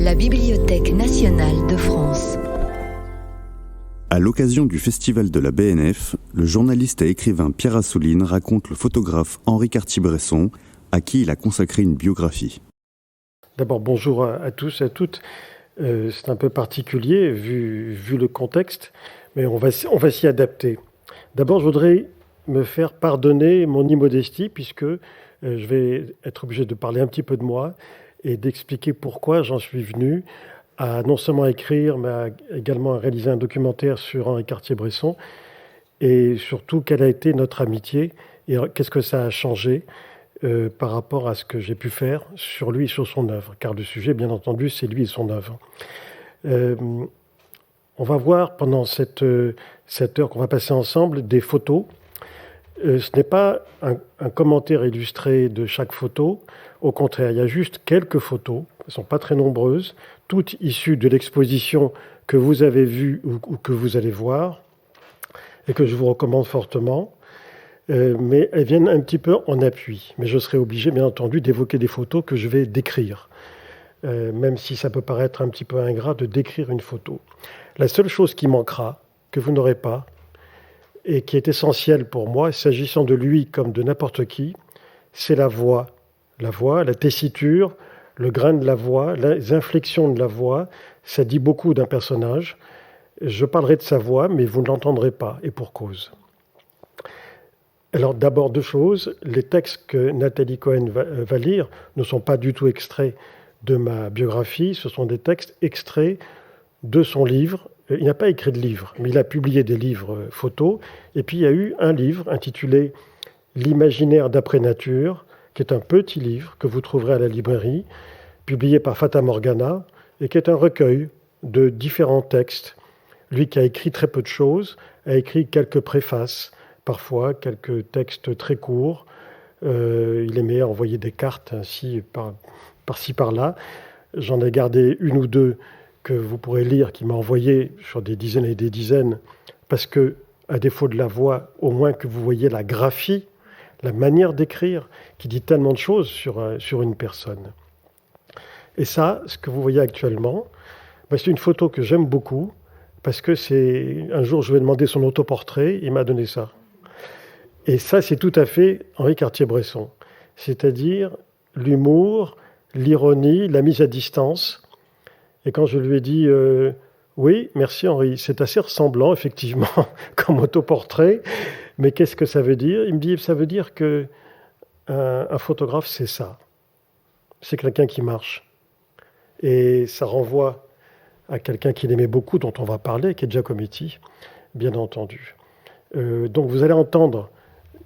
La Bibliothèque nationale de France. À l'occasion du festival de la BNF, le journaliste et écrivain Pierre Assouline raconte le photographe Henri Cartier-Bresson, à qui il a consacré une biographie. D'abord, bonjour à tous et à toutes. C'est un peu particulier vu le contexte, mais on va s'y adapter. D'abord, je voudrais me faire pardonner mon immodestie, puisque je vais être obligé de parler un petit peu de moi et d'expliquer pourquoi j'en suis venu à non seulement écrire, mais également à réaliser un documentaire sur Henri Cartier-Bresson, et surtout quelle a été notre amitié et qu'est-ce que ça a changé par rapport à ce que j'ai pu faire sur lui et sur son œuvre, car le sujet, bien entendu, c'est lui et son œuvre. On va voir pendant cette heure qu'on va passer ensemble des photos. Ce n'est pas un commentaire illustré de chaque photo. Au contraire, il y a juste quelques photos, elles ne sont pas très nombreuses, toutes issues de l'exposition que vous avez vue ou que vous allez voir, et que je vous recommande fortement. Mais elles viennent un petit peu en appui. Mais je serai obligé, bien entendu, d'évoquer des photos que je vais décrire, même si ça peut paraître un petit peu ingrat de décrire une photo. La seule chose qui manquera, que vous n'aurez pas, et qui est essentielle pour moi, s'agissant de lui comme de n'importe qui, c'est la voix. La voix, la tessiture, le grain de la voix, les inflexions de la voix, ça dit beaucoup d'un personnage. Je parlerai de sa voix, mais vous ne l'entendrez pas, et pour cause. Alors d'abord deux choses, les textes que Nathalie Cohen va lire ne sont pas du tout extraits de ma biographie, ce sont des textes extraits de son livre. Il n'a pas écrit de livre, mais il a publié des livres photos. Et puis il y a eu un livre intitulé « L'imaginaire d'après nature », qui est un petit livre que vous trouverez à la librairie, publié par Fata Morgana, et qui est un recueil de différents textes. Lui qui a écrit très peu de choses, a écrit quelques préfaces, parfois quelques textes très courts. Il aimait envoyer des cartes ainsi par-ci par-là. J'en ai gardé une ou deux que vous pourrez lire, qui m'a envoyé sur des dizaines et des dizaines, parce que, à défaut de la voix, au moins que vous voyez la graphie, la manière d'écrire, qui dit tellement de choses sur une personne. Et ça, ce que vous voyez actuellement, c'est une photo que j'aime beaucoup, parce que un jour, je lui ai demandé son autoportrait, il m'a donné ça. Et ça, c'est tout à fait Henri Cartier-Bresson, c'est-à-dire l'humour, l'ironie, la mise à distance. Et quand je lui ai dit « Oui, merci Henri, c'est assez ressemblant, effectivement, comme autoportrait, mais qu'est-ce que ça veut dire ?» Il me dit « Ça veut dire qu'un photographe, c'est ça. C'est quelqu'un qui marche. » Et ça renvoie à quelqu'un qu'il aimait beaucoup, dont on va parler, qui est Giacometti, bien entendu. Donc vous allez entendre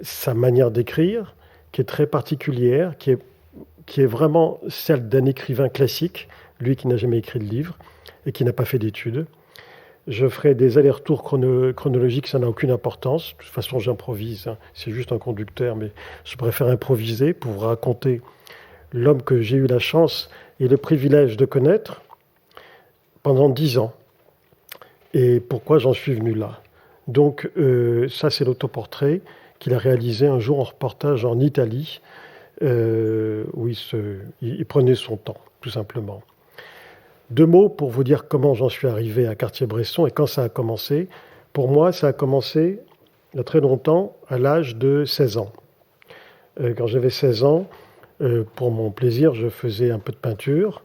sa manière d'écrire, qui est très particulière, qui est vraiment celle d'un écrivain classique, lui qui n'a jamais écrit de livre et qui n'a pas fait d'études. Je ferai des allers-retours chronologiques, ça n'a aucune importance. De toute façon, j'improvise, hein. C'est juste un conducteur, mais je préfère improviser pour vous raconter l'homme que j'ai eu la chance et le privilège de connaître pendant 10 ans. Et pourquoi j'en suis venu là. Donc, ça, c'est l'autoportrait qu'il a réalisé un jour en reportage en Italie, où il prenait son temps, tout simplement. Deux mots pour vous dire comment j'en suis arrivé à Cartier-Bresson et quand ça a commencé. Pour moi, ça a commencé il y a très longtemps, à l'âge de 16 ans. Quand j'avais 16 ans, pour mon plaisir, je faisais un peu de peinture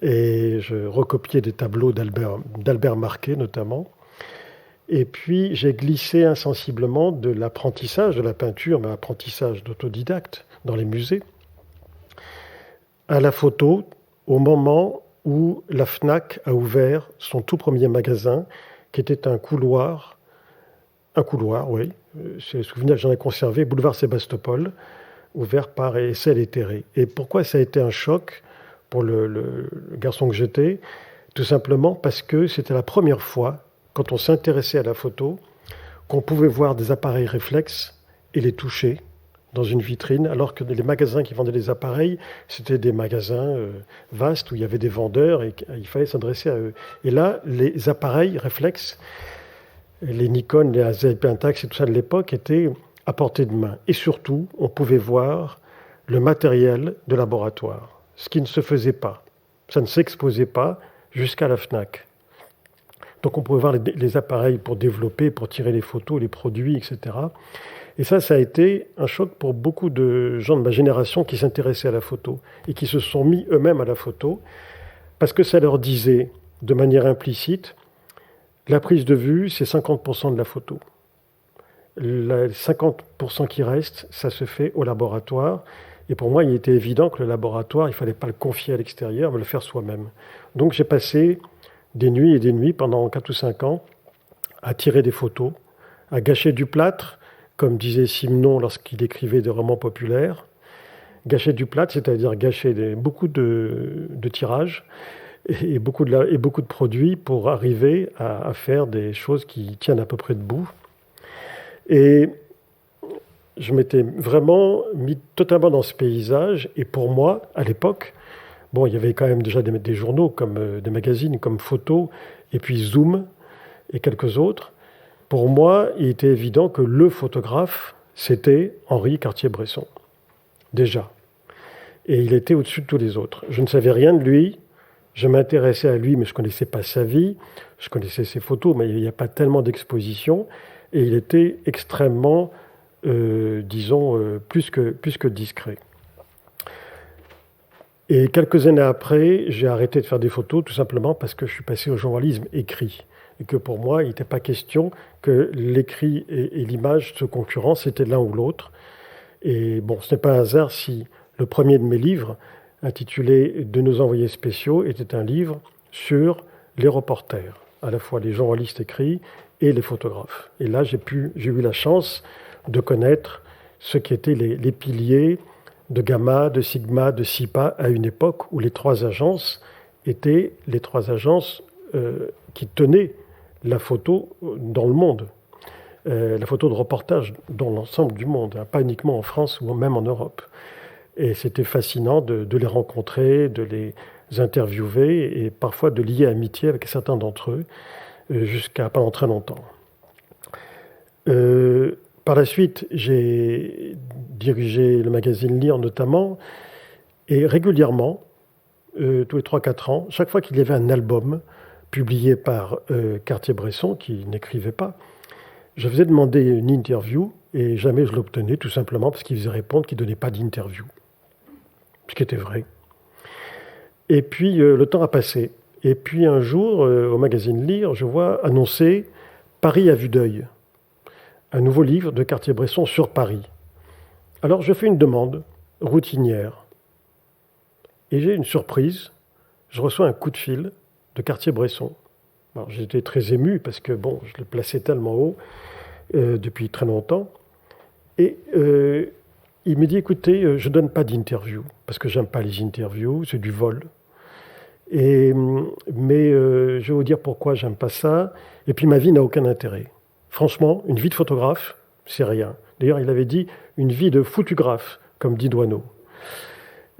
et je recopiais des tableaux d'Albert Marquet notamment. Et puis, j'ai glissé insensiblement de l'apprentissage de la peinture, mais apprentissage d'autodidacte dans les musées, à la photo, au moment où la Fnac a ouvert son tout premier magasin, qui était un couloir, oui, c'est le souvenir que j'en ai conservé, boulevard Sébastopol, ouvert par Essel et Terré. Et pourquoi ça a été un choc pour le garçon que j'étais? Tout simplement parce que c'était la première fois, quand on s'intéressait à la photo, qu'on pouvait voir des appareils réflexes et les toucher dans une vitrine, alors que les magasins qui vendaient les appareils, c'était des magasins vastes où il y avait des vendeurs et il fallait s'adresser à eux. Et là, les appareils réflexes, les Nikon, les Hasselblad Pentax et tout ça de l'époque étaient à portée de main. Et surtout, on pouvait voir le matériel de laboratoire, ce qui ne se faisait pas. Ça ne s'exposait pas jusqu'à la FNAC. Donc on pouvait voir les appareils pour développer, pour tirer les photos, les produits, etc. Et ça a été un choc pour beaucoup de gens de ma génération qui s'intéressaient à la photo et qui se sont mis eux-mêmes à la photo parce que ça leur disait, de manière implicite, la prise de vue, c'est 50% de la photo. Les 50% qui restent, ça se fait au laboratoire. Et pour moi, il était évident que le laboratoire, il ne fallait pas le confier à l'extérieur, mais le faire soi-même. Donc j'ai passé des nuits et des nuits, pendant 4 ou 5 ans, à tirer des photos, à gâcher du plâtre, comme disait Simenon lorsqu'il écrivait des romans populaires. Gâcher du plâtre, c'est-à-dire gâcher beaucoup de tirages et beaucoup de produits pour arriver à faire des choses qui tiennent à peu près debout. Et je m'étais vraiment mis totalement dans ce paysage. Et pour moi, à l'époque, bon, il y avait quand même déjà des journaux, comme des magazines, comme Photo, et puis Zoom, et quelques autres. Pour moi, il était évident que le photographe, c'était Henri Cartier-Bresson, déjà. Et il était au-dessus de tous les autres. Je ne savais rien de lui, je m'intéressais à lui, mais je ne connaissais pas sa vie, je connaissais ses photos, mais il n'y a pas tellement d'expositions, et il était extrêmement, plus que discret. Et quelques années après, j'ai arrêté de faire des photos, tout simplement parce que je suis passé au journalisme écrit. Et que pour moi, il n'était pas question que l'écrit et l'image se concurrencent, c'était l'un ou l'autre. Et bon, ce n'est pas un hasard si le premier de mes livres, intitulé « De nos envoyés spéciaux », était un livre sur les reporters, à la fois les journalistes écrits et les photographes. Et là, j'ai eu la chance de connaître ce qui étaient les piliers de Gamma, de Sigma, de SIPA, à une époque où les 3 agences étaient les 3 agences qui tenaient la photo dans le monde, la photo de reportage dans l'ensemble du monde, hein, pas uniquement en France ou même en Europe. Et c'était fascinant de les rencontrer, de les interviewer et parfois de lier amitié avec certains d'entre eux jusqu'à pendant très longtemps. Par la suite, j'ai dirigé le magazine Lire notamment, et régulièrement, tous les 3-4 ans, chaque fois qu'il y avait un album publié par Cartier-Bresson, qui n'écrivait pas, je faisais demander une interview, et jamais je l'obtenais, tout simplement parce qu'il faisait répondre qu'il ne donnait pas d'interview. Ce qui était vrai. Et puis, le temps a passé. Et puis, un jour, au magazine Lire, je vois annoncer « Paris à vue d'œil », un nouveau livre de Cartier-Bresson sur Paris. Alors, je fais une demande routinière. Et j'ai une surprise. Je reçois un coup de fil de Cartier-Bresson. Alors, j'étais très ému parce que, bon, je le plaçais tellement haut depuis très longtemps. Et il me dit, écoutez, je ne donne pas d'interview, parce que j'aime pas les interviews, c'est du vol. Mais je vais vous dire pourquoi j'aime pas ça. Et puis ma vie n'a aucun intérêt. Franchement, une vie de photographe, c'est rien. D'ailleurs, il avait dit une vie de photographe, comme dit Doisneau.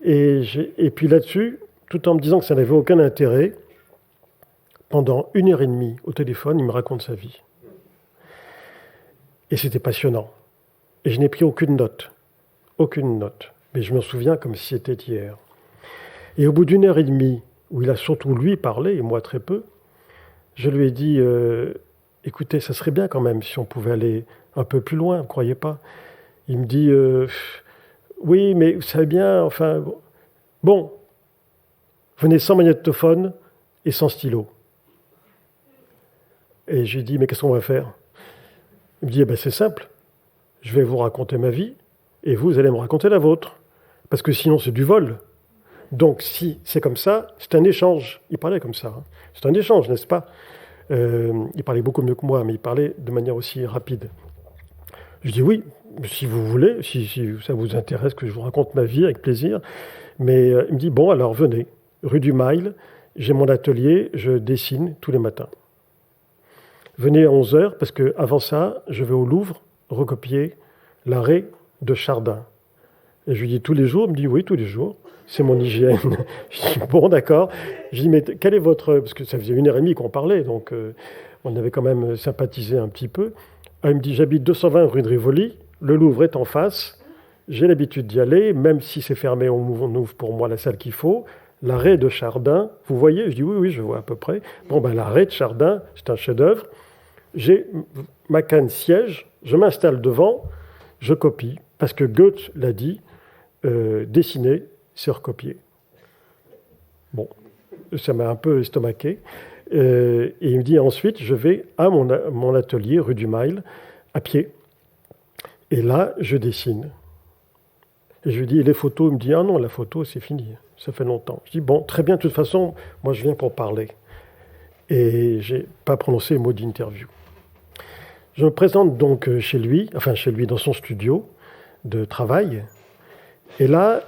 Et puis là-dessus, tout en me disant que ça n'avait aucun intérêt, pendant 1h30 au téléphone, il me raconte sa vie. Et c'était passionnant. Et je n'ai pris aucune note. Aucune note. Mais je m'en souviens comme si c'était hier. Et au bout d'1h30, où il a surtout lui parlé, et moi très peu, je lui ai dit écoutez, ça serait bien quand même si on pouvait aller un peu plus loin, vous ne croyez pas? Il me dit oui, mais vous savez bien, enfin, bon, venez sans magnétophone et sans stylo. Et je lui ai dit mais qu'est-ce qu'on va faire? Il me dit c'est simple, je vais vous raconter ma vie et vous allez me raconter la vôtre, parce que sinon c'est du vol. Donc si c'est comme ça, c'est un échange. Il parlait comme ça. Hein. C'est un échange, n'est-ce pas? Il parlait beaucoup mieux que moi, mais il parlait de manière aussi rapide. Je dis oui, si vous voulez, si ça vous intéresse que je vous raconte ma vie, avec plaisir. Mais il me dit, bon, alors venez, rue du Mail, j'ai mon atelier, je dessine tous les matins. Venez à 11h, parce qu'avant ça, je vais au Louvre recopier l'arrêt de Chardin. Et je lui dis tous les jours, il me dit oui, tous les jours. C'est mon hygiène. Je dis bon, d'accord. Je dis mais quel est votre... Parce que ça faisait 1h30 qu'on parlait, donc on avait quand même sympathisé un petit peu. Il me dit j'habite 220 rue de Rivoli, le Louvre est en face, J'ai l'habitude d'y aller, même si c'est fermé, on ouvre pour moi la salle qu'il faut. L'arrêt de Chardin, vous voyez? Je dis oui, je vois à peu près. Bon, ben l'arrêt de Chardin, c'est un chef-d'œuvre. J'ai ma canne siège, je m'installe devant, je copie, parce que Goethe l'a dit, dessiner, c'est recopier. Bon, ça m'a un peu estomaqué. Et il me dit ensuite, je vais à mon atelier, rue du Mail, à pied. Et là, je dessine. Et je lui dis, et les photos? Il me dit, ah non, la photo, c'est fini, ça fait longtemps. Je dis, bon, très bien, de toute façon, moi, je viens pour parler. Et je n'ai pas prononcé le mot d'interview. Je me présente donc chez lui, dans son studio de travail. Et là,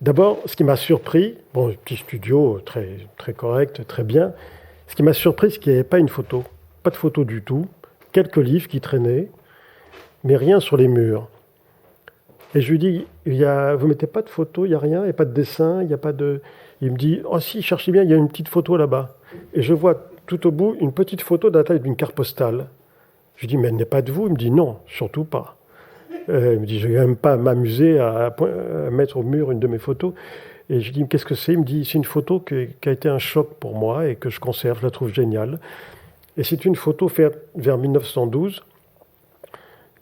d'abord, ce qui m'a surpris, bon, petit studio très, très correct, très bien. Ce qui m'a surpris, c'est qu'il n'y avait pas une photo. Pas de photo du tout. Quelques livres qui traînaient, mais rien sur les murs. Et je lui dis, vous ne mettez pas de photo, il n'y a rien, il n'y a pas de dessin, il n'y a pas de... Il me dit, oh si, cherchez bien, il y a une petite photo là-bas. Et je vois tout au bout une petite photo de la taille d'une carte postale. Je lui dis, mais elle n'est pas de vous? Il me dit, non, surtout pas. Il me dit, je ne vais même pas m'amuser à mettre au mur une de mes photos. Et je lui dis, qu'est-ce que c'est? Il me dit, c'est une photo qui a été un choc pour moi et que je conserve, je la trouve géniale. Et c'est une photo faite vers 1912.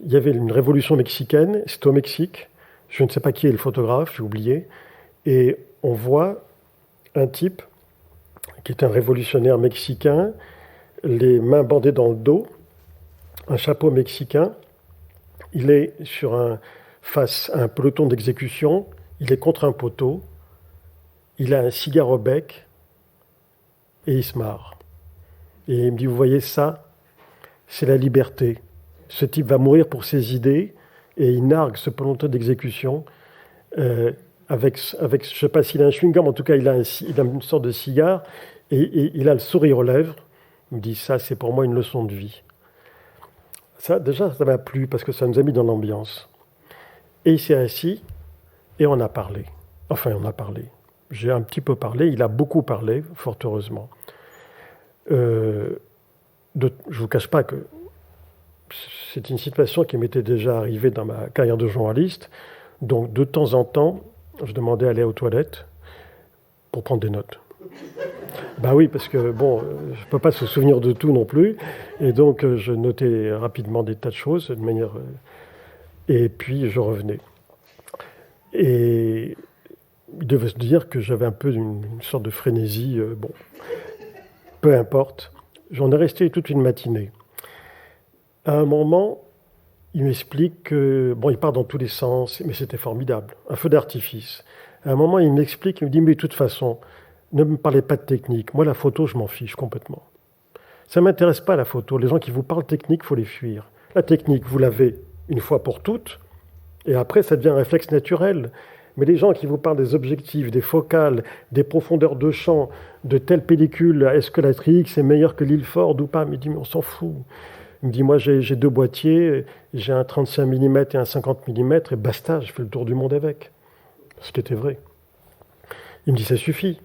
Il y avait une révolution mexicaine, c'était au Mexique. Je ne sais pas qui est le photographe, j'ai oublié. Et on voit un type qui est un révolutionnaire mexicain, les mains bandées dans le dos, un chapeau mexicain. Il est face à un peloton d'exécution, il est contre un poteau, il a un cigare au bec et il se marre. Et il me dit, vous voyez ça, c'est la liberté. Ce type va mourir pour ses idées et il nargue ce peloton d'exécution avec, je ne sais pas s'il a un chewing-gum, en tout cas il a une sorte de cigare et il a le sourire aux lèvres. Il me dit, ça c'est pour moi une leçon de vie. Ça, déjà, ça m'a plu parce que ça nous a mis dans l'ambiance. Et il s'est assis et on a parlé. Enfin, on a parlé. J'ai un petit peu parlé, il a beaucoup parlé, fort heureusement. Je ne vous cache pas que c'est une situation qui m'était déjà arrivée dans ma carrière de journaliste. Donc, de temps en temps, je demandais à aller aux toilettes pour prendre des notes. Ben oui, parce que, bon, je ne peux pas se souvenir de tout non plus. Et donc, je notais rapidement des tas de choses, de manière... et puis, je revenais. Et il devait se dire que j'avais un peu une sorte de frénésie. Bon, peu importe. J'en ai resté toute une matinée. À un moment, il m'explique que... Bon, il part dans tous les sens, mais c'était formidable. Un feu d'artifice. À un moment, il m'explique, il me dit, mais de toute façon, ne me parlez pas de technique. Moi, la photo, je m'en fiche complètement. Ça ne m'intéresse pas, la photo. Les gens qui vous parlent technique, il faut les fuir. La technique, vous l'avez une fois pour toutes, et après, ça devient un réflexe naturel. Mais les gens qui vous parlent des objectifs, des focales, des profondeurs de champ, de telle pellicule, est-ce que la Trix est meilleure que l'Ilford ou pas? Il me dit, mais on s'en fout. Il me dit, moi, j'ai deux boîtiers, j'ai un 35 mm et un 50 mm, et basta, je fais le tour du monde avec. Ce qui était vrai. Il me dit, ça suffit.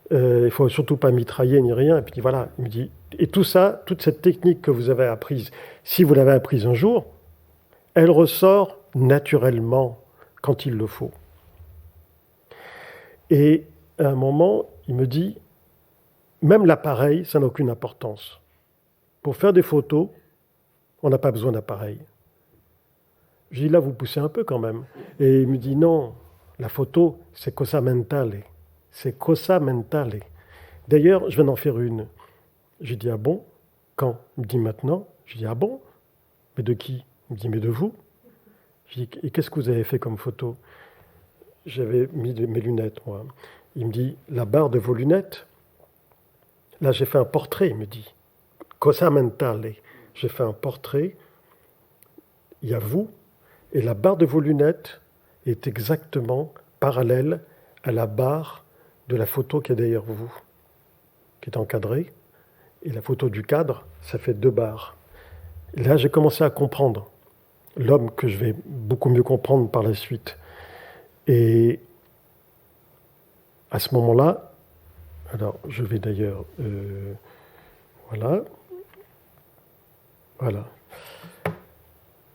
Il ne faut surtout pas mitrailler ni rien. Et puis voilà, il me dit, et tout ça, toute cette technique que vous avez apprise, si vous l'avez apprise un jour, elle ressort naturellement quand il le faut. Et à un moment, il me dit, même l'appareil, ça n'a aucune importance. Pour faire des photos, on n'a pas besoin d'appareil. Je dis, là, vous poussez un peu quand même. Et il me dit, non, la photo, c'est cosa mentale. C'est cosa mentale. D'ailleurs, je viens d'en faire une. J'ai dit, ah bon? Quand? Il me dit, maintenant. Je dis, ah bon? Mais de qui? Il me dit, mais de vous. Je dis, et qu'est-ce que vous avez fait comme photo? J'avais mis mes lunettes, moi. Il me dit, la barre de vos lunettes? Là, j'ai fait un portrait, il me dit. Cosa mentale. J'ai fait un portrait. Il y a vous. Et la barre de vos lunettes est exactement parallèle à la barre de la photo qui est derrière vous, qui est encadrée. Et la photo du cadre, ça fait 2 barres. Et là, j'ai commencé à comprendre l'homme que je vais beaucoup mieux comprendre par la suite. Et à ce moment-là, alors je vais d'ailleurs... voilà.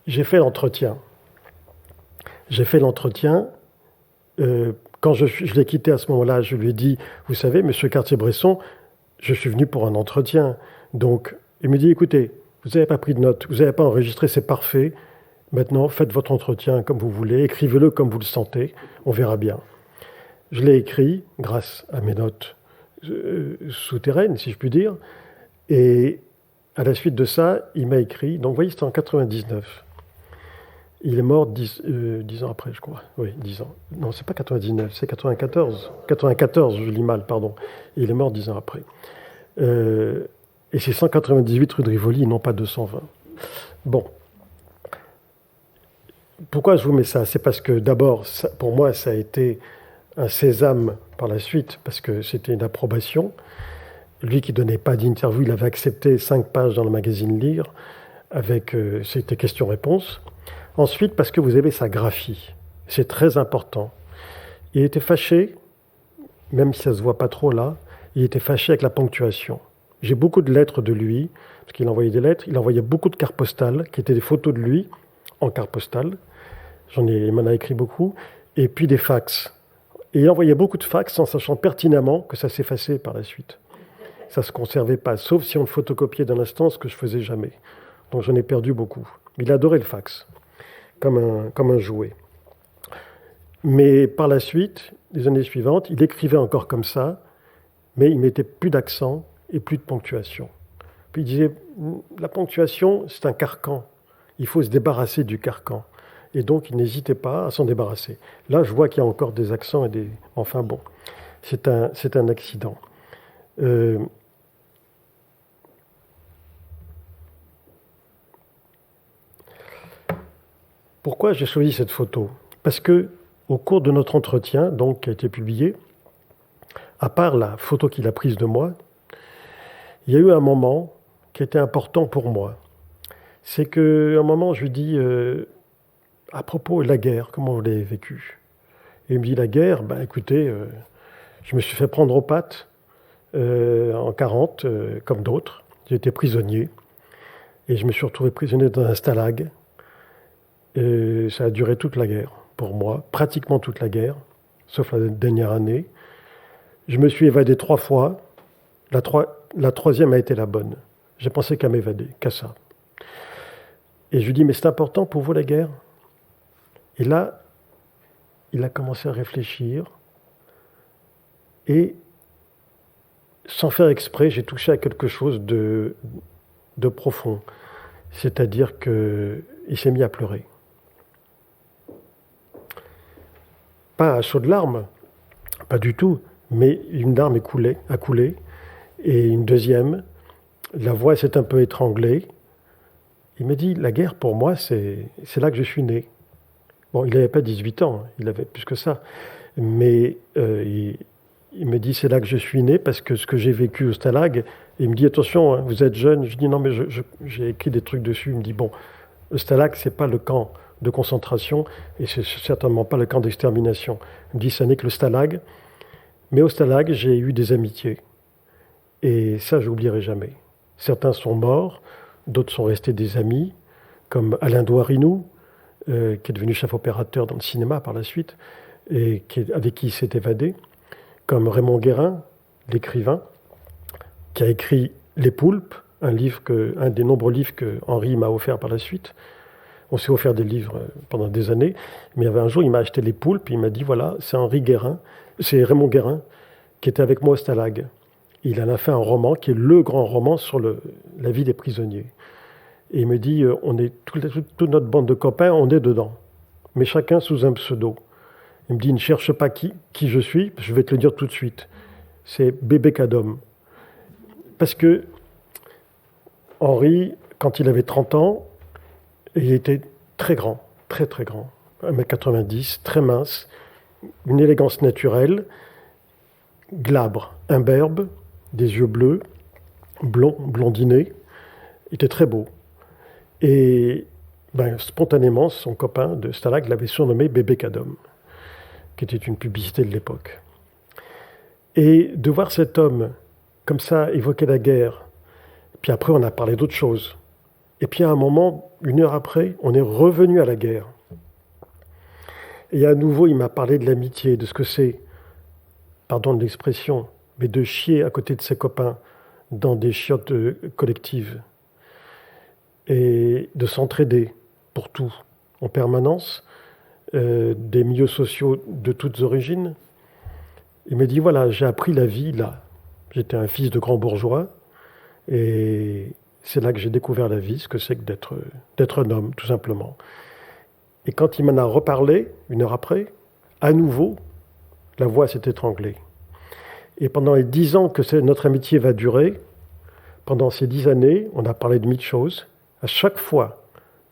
J'ai fait l'entretien. J'ai fait l'entretien. Quand je l'ai quitté à ce moment-là, je lui ai dit, vous savez, monsieur Cartier-Bresson, je suis venu pour un entretien. Donc, il me dit, écoutez, vous n'avez pas pris de notes, vous n'avez pas enregistré, c'est parfait. Maintenant, faites votre entretien comme vous voulez, écrivez-le comme vous le sentez, on verra bien. Je l'ai écrit grâce à mes notes souterraines, si je puis dire. Et à la suite de ça, il m'a écrit, donc vous voyez, c'était en 99. Il est mort 10 ans après, je crois. Oui, 10 ans. Non, c'est pas 99, c'est 94. 94, je lis mal, pardon. Il est mort 10 ans après. Et c'est 198 rue de Rivoli, non pas 220. Bon. Pourquoi je vous mets ça? C'est parce que d'abord, pour moi, ça a été un sésame par la suite, parce que c'était une approbation. Lui qui ne donnait pas d'interview, il avait accepté 5 pages dans le magazine Lire, avec c'était questions-réponses. Ensuite, parce que vous avez sa graphie. C'est très important. Il était fâché, même si ça ne se voit pas trop là, il était fâché avec la ponctuation. J'ai beaucoup de lettres de lui, parce qu'il envoyait des lettres. Il envoyait beaucoup de cartes postales, qui étaient des photos de lui, en carte postale. Il m'en a écrit beaucoup. Et puis des fax. Et il envoyait beaucoup de fax en sachant pertinemment que ça s'effaçait par la suite. Ça ne se conservait pas, sauf si on le photocopiait d'un instant, ce que je ne faisais jamais. Donc j'en ai perdu beaucoup. Il adorait le fax, comme un jouet. Mais par la suite, les années suivantes, il écrivait encore comme ça, mais il mettait plus d'accent et plus de ponctuation. Puis il disait, la ponctuation, c'est un carcan. Il faut se débarrasser du carcan. Et donc, il n'hésitait pas à s'en débarrasser. Là, je vois qu'il y a encore des accents et des... Enfin bon, c'est un accident. Pourquoi j'ai choisi cette photo? Parce que, au cours de notre entretien, donc qui a été publié, à part la photo qu'il a prise de moi, il y a eu un moment qui était important pour moi. C'est qu'à un moment, je lui dis, à propos de la guerre, comment vous l'avez vécue? Et il me dit, la guerre, ben écoutez, je me suis fait prendre aux pattes en 40, comme d'autres. J'ai été prisonnier. Et je me suis retrouvé prisonnier dans un stalag. Et ça a duré toute la guerre, pour moi, pratiquement toute la guerre, sauf la dernière année. Je me suis évadé 3 fois. La troisième a été la bonne. J'ai pensé qu'à m'évader, qu'à ça. Et je lui dis, mais c'est important pour vous la guerre? Et là, il a commencé à réfléchir. Et sans faire exprès, j'ai touché à quelque chose de profond. C'est-à-dire qu'il s'est mis à pleurer. Pas à chaudes larmes, pas du tout, mais une larme a coulé, et une deuxième, la voix s'est un peu étranglée. Il me dit, la guerre pour moi, c'est là que je suis né. Bon, il n'avait pas 18 ans, il avait plus que ça, mais il me dit, c'est là que je suis né, parce que ce que j'ai vécu au Stalag, il me dit, attention, hein, vous êtes jeune. Je dis, non, mais j'ai écrit des trucs dessus. Il me dit, bon, le Stalag, c'est pas le camp de concentration, et c'est certainement pas le camp d'extermination. Il me dit, ça n'est que le Stalag. Mais au Stalag, j'ai eu des amitiés. Et ça, je n'oublierai jamais. Certains sont morts, d'autres sont restés des amis, comme Alain Douarinou, qui est devenu chef opérateur dans le cinéma par la suite, et avec qui il s'est évadé, comme Raymond Guérin, l'écrivain, qui a écrit Les Poulpes, un des nombreux livres que Henri m'a offert par la suite. On s'est offert des livres pendant des années, mais il y avait un jour, il m'a acheté Les Poulpes, et il m'a dit, voilà, c'est Raymond Guérin, qui était avec moi au Stalag. Il en a fait un roman, qui est le grand roman sur la vie des prisonniers. Et il me dit, on est toute notre bande de copains, on est dedans, mais chacun sous un pseudo. Il me dit, ne cherche pas qui je suis, je vais te le dire tout de suite. C'est Bébé Cadom. Parce que Henri, quand il avait 30 ans, il était très grand, très très grand, 1m90, très mince, une élégance naturelle, glabre, imberbe, des yeux bleus, blondiné, il était très beau. Et spontanément, son copain de Stalag l'avait surnommé Bébé Cadom, qui était une publicité de l'époque. Et de voir cet homme comme ça évoquer la guerre, puis après on a parlé d'autres choses, et puis à un moment, 1 heure après, on est revenu à la guerre. Et à nouveau, il m'a parlé de l'amitié, de ce que c'est, pardon de l'expression, mais de chier à côté de ses copains dans des chiottes collectives et de s'entraider pour tout, en permanence, des milieux sociaux de toutes origines. Il m'a dit, voilà, j'ai appris la vie là. J'étais un fils de grand bourgeois et c'est là que j'ai découvert la vie, ce que c'est que d'être un homme, tout simplement. Et quand il m'en a reparlé, 1 heure après, à nouveau, la voix s'est étranglée. Et pendant les 10 ans que notre amitié va durer, pendant ces 10 années, on a parlé de 1000 choses. À chaque fois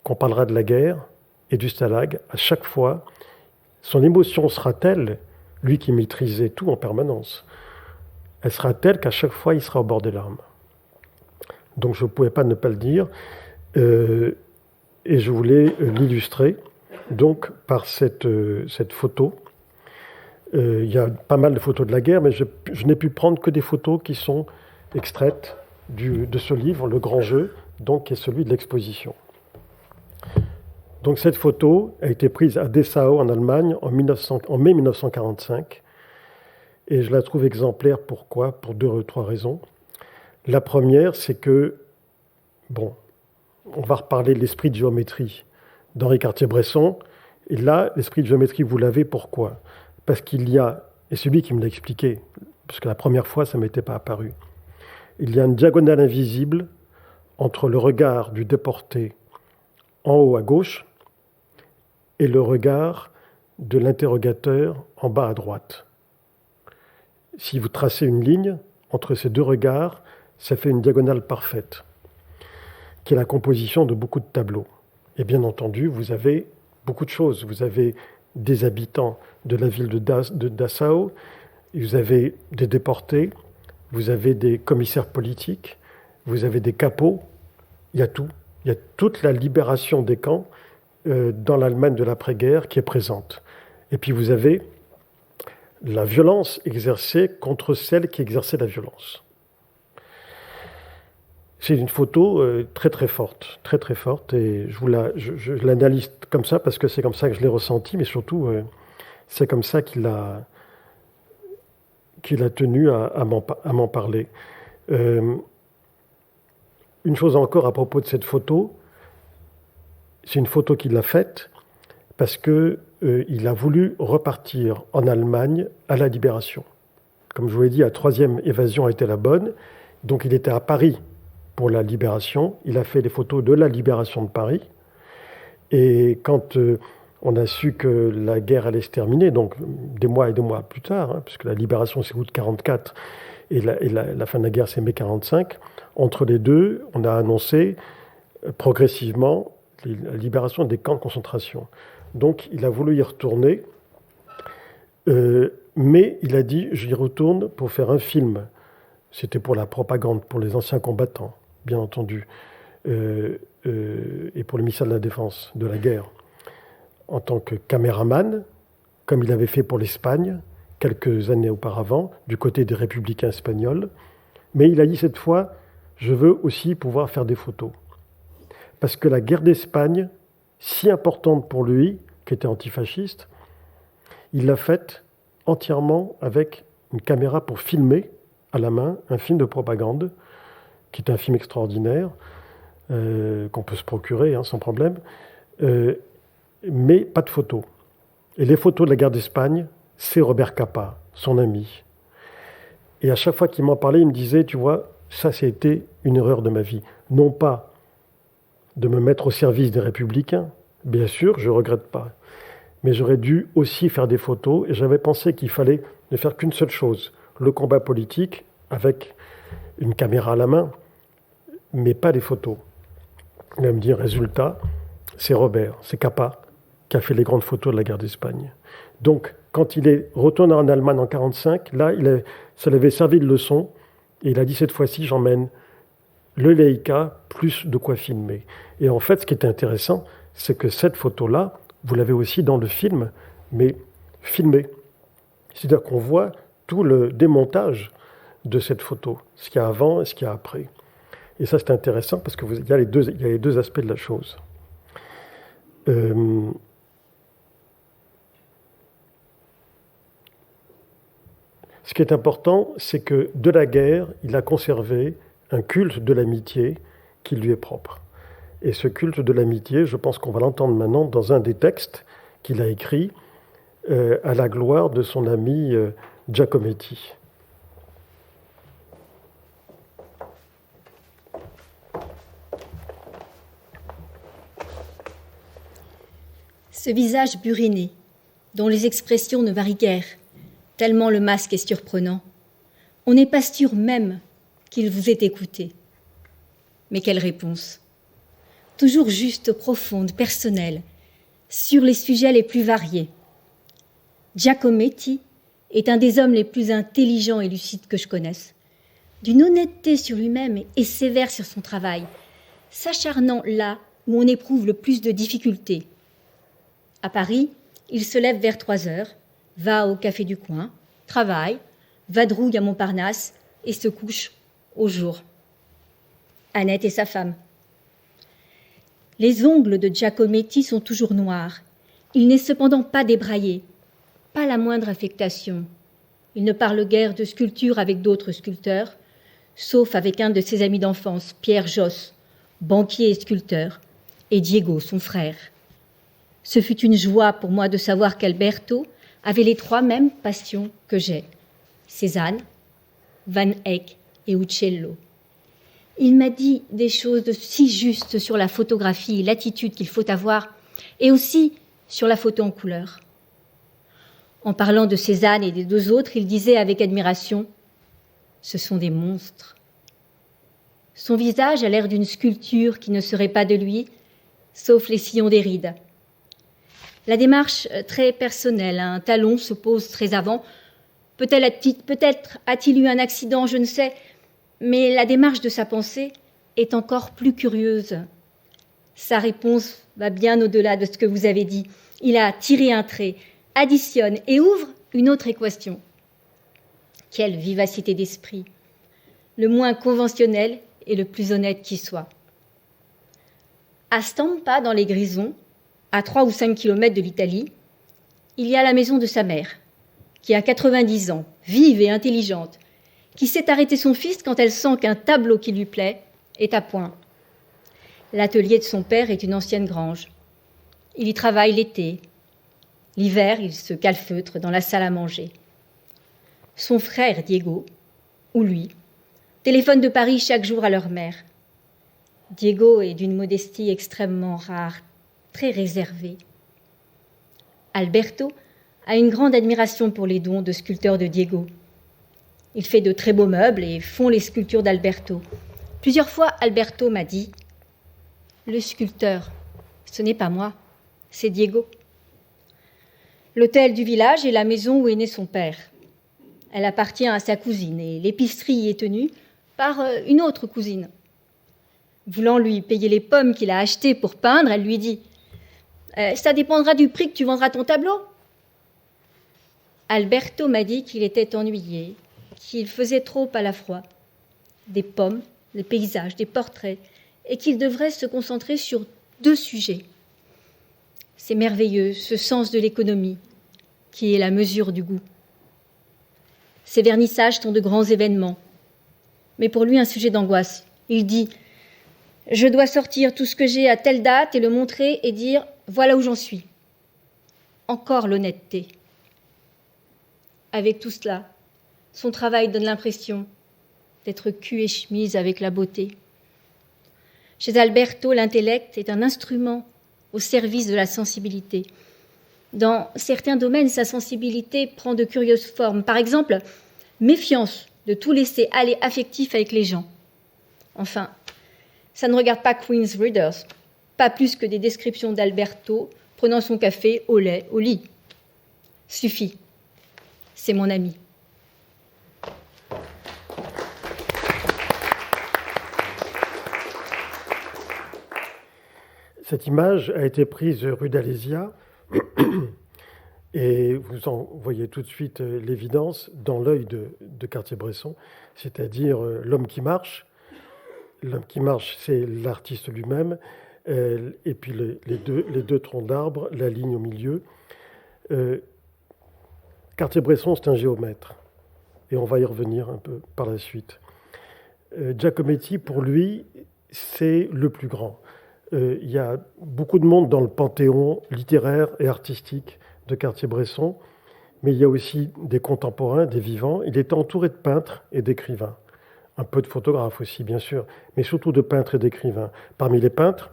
qu'on parlera de la guerre et du stalag, à chaque fois, son émotion sera telle, lui qui maîtrisait tout en permanence, elle sera telle qu'à chaque fois, il sera au bord des larmes. Donc je ne pouvais pas ne pas le dire. Et je voulais l'illustrer donc par cette photo. Il y a pas mal de photos de la guerre, mais je n'ai pu prendre que des photos qui sont extraites de ce livre, Le Grand Jeu, donc, qui est celui de l'exposition. Donc cette photo a été prise à Dessau, en Allemagne, en mai 1945. Et je la trouve exemplaire. Pourquoi ? Pour 2 ou 3 raisons. La première, c'est que, on va reparler de l'esprit de géométrie d'Henri Cartier-Bresson. Et là, l'esprit de géométrie, vous l'avez. Pourquoi ? Parce qu'il y a, et c'est lui qui me l'a expliqué, parce que la première fois, ça ne m'était pas apparu, il y a une diagonale invisible entre le regard du déporté en haut à gauche et le regard de l'interrogateur en bas à droite. Si vous tracez une ligne entre ces 2 regards, ça fait une diagonale parfaite, qui est la composition de beaucoup de tableaux. Et bien entendu, vous avez beaucoup de choses. Vous avez des habitants de la ville de Dessau, vous avez des déportés, vous avez des commissaires politiques, vous avez des capots, il y a tout. Il y a toute la libération des camps dans l'Allemagne de l'après-guerre qui est présente. Et puis vous avez la violence exercée contre celle qui exerçait la violence. C'est une photo très très forte, et je l'analyse comme ça parce que c'est comme ça que je l'ai ressenti, mais surtout c'est comme ça qu'il a tenu à m'en parler. Une chose encore à propos de cette photo, c'est une photo qu'il a faite parce qu'il a voulu repartir en Allemagne à la Libération. Comme je vous l'ai dit, la 3e évasion a été la bonne, donc il était à Paris pour la Libération. Il a fait des photos de la Libération de Paris. Et quand on a su que la guerre allait se terminer, donc des mois et des mois plus tard, puisque la Libération c'est août 1944 et la fin de la guerre c'est mai 1945, entre les deux, on a annoncé progressivement la libération des camps de concentration. Donc il a voulu y retourner, mais il a dit « j'y retourne pour faire un film ». C'était pour la propagande, pour les anciens combattants, bien entendu, et pour le ministère de la Défense, de la guerre, en tant que caméraman, comme il avait fait pour l'Espagne, quelques années auparavant, du côté des républicains espagnols. Mais il a dit cette fois, je veux aussi pouvoir faire des photos. Parce que la guerre d'Espagne, si importante pour lui, qui était antifasciste, il l'a faite entièrement avec une caméra pour filmer à la main un film de propagande, qui est un film extraordinaire, qu'on peut se procurer sans problème, mais pas de photos. Et les photos de la guerre d'Espagne, c'est Robert Capa, son ami. Et à chaque fois qu'il m'en parlait, il me disait, tu vois, ça, c'était une erreur de ma vie. Non pas de me mettre au service des républicains, bien sûr, je ne regrette pas, mais j'aurais dû aussi faire des photos, et j'avais pensé qu'il fallait ne faire qu'une seule chose, le combat politique, avec une caméra à la main, mais pas des photos. Il va me dire, résultat, c'est Robert, c'est Capa, qui a fait les grandes photos de la guerre d'Espagne. Donc, quand il est retourné en Allemagne en 1945, là, ça lui avait servi de leçon, et il a dit, cette fois-ci, j'emmène le Leica, plus de quoi filmer. Et en fait, ce qui est intéressant, c'est que cette photo-là, vous l'avez aussi dans le film, mais filmée. C'est-à-dire qu'on voit tout le démontage de cette photo, ce qu'il y a avant et ce qu'il y a après. Et ça, c'est intéressant parce qu'il y a les deux aspects de la chose. Ce qui est important, c'est que de la guerre, il a conservé un culte de l'amitié qui lui est propre. Et ce culte de l'amitié, je pense qu'on va l'entendre maintenant dans un des textes qu'il a écrit à la gloire de son ami Giacometti. Ce visage buriné, dont les expressions ne varient guère, tellement le masque est surprenant. On n'est pas sûr même qu'il vous ait écouté. Mais quelle réponse! Toujours juste, profonde, personnelle, sur les sujets les plus variés. Giacometti est un des hommes les plus intelligents et lucides que je connaisse, d'une honnêteté sur lui-même et sévère sur son travail, s'acharnant là où on éprouve le plus de difficultés. À Paris, il se lève vers 3 heures, va au café du coin, travaille, vadrouille à Montparnasse et se couche au jour. Annette est sa femme. Les ongles de Giacometti sont toujours noirs. Il n'est cependant pas débraillé, pas la moindre affectation. Il ne parle guère de sculpture avec d'autres sculpteurs, sauf avec un de ses amis d'enfance, Pierre Josse, banquier et sculpteur, et Diego, son frère. Ce fut une joie pour moi de savoir qu'Alberto avait les 3 mêmes passions que j'ai, Cézanne, Van Eyck et Uccello. Il m'a dit des choses si justes sur la photographie et l'attitude qu'il faut avoir, et aussi sur la photo en couleur. En parlant de Cézanne et des 2 autres, il disait avec admiration « Ce sont des monstres ». Son visage a l'air d'une sculpture qui ne serait pas de lui, sauf les sillons des rides. La démarche très personnelle, un talon se pose très avant. Peut-être a-t-il eu un accident, je ne sais, mais la démarche de sa pensée est encore plus curieuse. Sa réponse va bien au-delà de ce que vous avez dit. Il a tiré un trait, additionne et ouvre une autre équation. Quelle vivacité d'esprit! Le moins conventionnel et le plus honnête qui soit. À Stampa, dans les Grisons, à 3 ou 5 kilomètres de l'Italie, il y a la maison de sa mère, qui a 90 ans, vive et intelligente, qui sait arrêter son fils quand elle sent qu'un tableau qui lui plaît est à point. L'atelier de son père est une ancienne grange. Il y travaille l'été. L'hiver, il se calfeutre dans la salle à manger. Son frère, Diego, ou lui, téléphone de Paris chaque jour à leur mère. Diego est d'une modestie extrêmement rare, très réservée. Alberto a une grande admiration pour les dons de sculpteurs de Diego. Il fait de très beaux meubles et fond les sculptures d'Alberto. Plusieurs fois, Alberto m'a dit « Le sculpteur, ce n'est pas moi, c'est Diego. » L'hôtel du village est la maison où est né son père. Elle appartient à sa cousine et l'épicerie y est tenue par une autre cousine. Voulant lui payer les pommes qu'il a achetées pour peindre, elle lui dit « Ça dépendra du prix que tu vendras ton tableau. » Alberto m'a dit qu'il était ennuyé, qu'il faisait trop à la fois. Des pommes, des paysages, des portraits, et qu'il devrait se concentrer sur 2 sujets. C'est merveilleux, ce sens de l'économie, qui est la mesure du goût. Ces vernissages sont de grands événements, mais pour lui un sujet d'angoisse. Il dit « Je dois sortir tout ce que j'ai à telle date et le montrer et dire « Voilà où j'en suis ». Encore l'honnêteté. Avec tout cela, son travail donne l'impression d'être cul et chemise avec la beauté. Chez Alberto, l'intellect est un instrument au service de la sensibilité. Dans certains domaines, sa sensibilité prend de curieuses formes. Par exemple, méfiance de tout laisser aller affectif avec les gens. Enfin, ça ne regarde pas Queen's Readers, pas plus que des descriptions d'Alberto prenant son café au lait, au lit. Suffit. C'est mon ami. Cette image a été prise rue d'Alésia et vous en voyez tout de suite l'évidence dans l'œil de Cartier-Bresson, c'est-à-dire l'homme qui marche. L'homme qui marche, c'est l'artiste lui-même, et puis les deux troncs d'arbres, la ligne au milieu. Cartier-Bresson, c'est un géomètre. et on va y revenir un peu par la suite. Giacometti, pour lui, c'est le plus grand. Il y a beaucoup de monde dans le panthéon littéraire et artistique de Cartier-Bresson, mais il y a aussi des contemporains, des vivants. Il était entouré de peintres et d'écrivains. Un peu de photographes aussi, bien sûr, mais surtout de peintres et d'écrivains. Parmi les peintres,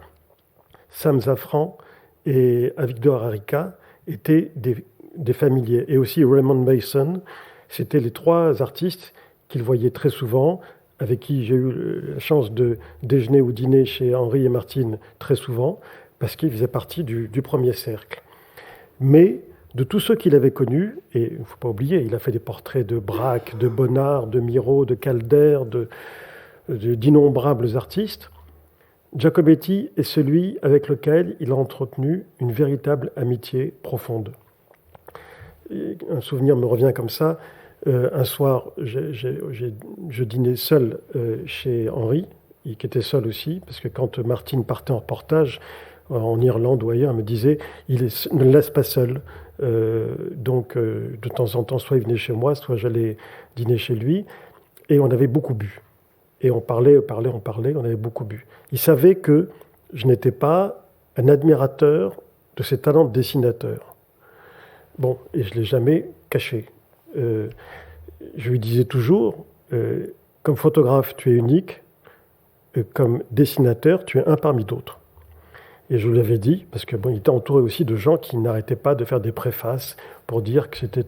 Sam Zafran et Avigdor Arica étaient des familiers. Et aussi Raymond Mason, c'était les trois artistes qu'il voyait très souvent, avec qui j'ai eu la chance de déjeuner ou dîner chez Henri et Martine très souvent, parce qu'ils faisaient partie du premier cercle. Mais de tous ceux qu'il avait connus, et il ne faut pas oublier, il a fait des portraits de Braque, de Bonnard, de Miro, de Calder, d'innombrables artistes, Giacometti est celui avec lequel il a entretenu une véritable amitié profonde. Et un souvenir me revient comme ça. Un soir, je dînais seul chez Henri, qui était seul aussi, parce que quand Martine partait en reportage en Irlande ou ailleurs, elle me disait ne le laisse pas seul. Donc, de temps en temps, soit il venait chez moi, soit j'allais dîner chez lui. Et on avait beaucoup bu. Et on parlait, on avait beaucoup bu. Il savait que je n'étais pas un admirateur de ses talents de dessinateur. Bon, et je ne l'ai jamais caché. Je lui disais toujours, comme photographe, tu es unique, comme dessinateur, tu es un parmi d'autres. Et je lui avais dit, parce que il était entouré aussi de gens qui n'arrêtaient pas de faire des préfaces pour dire que c'était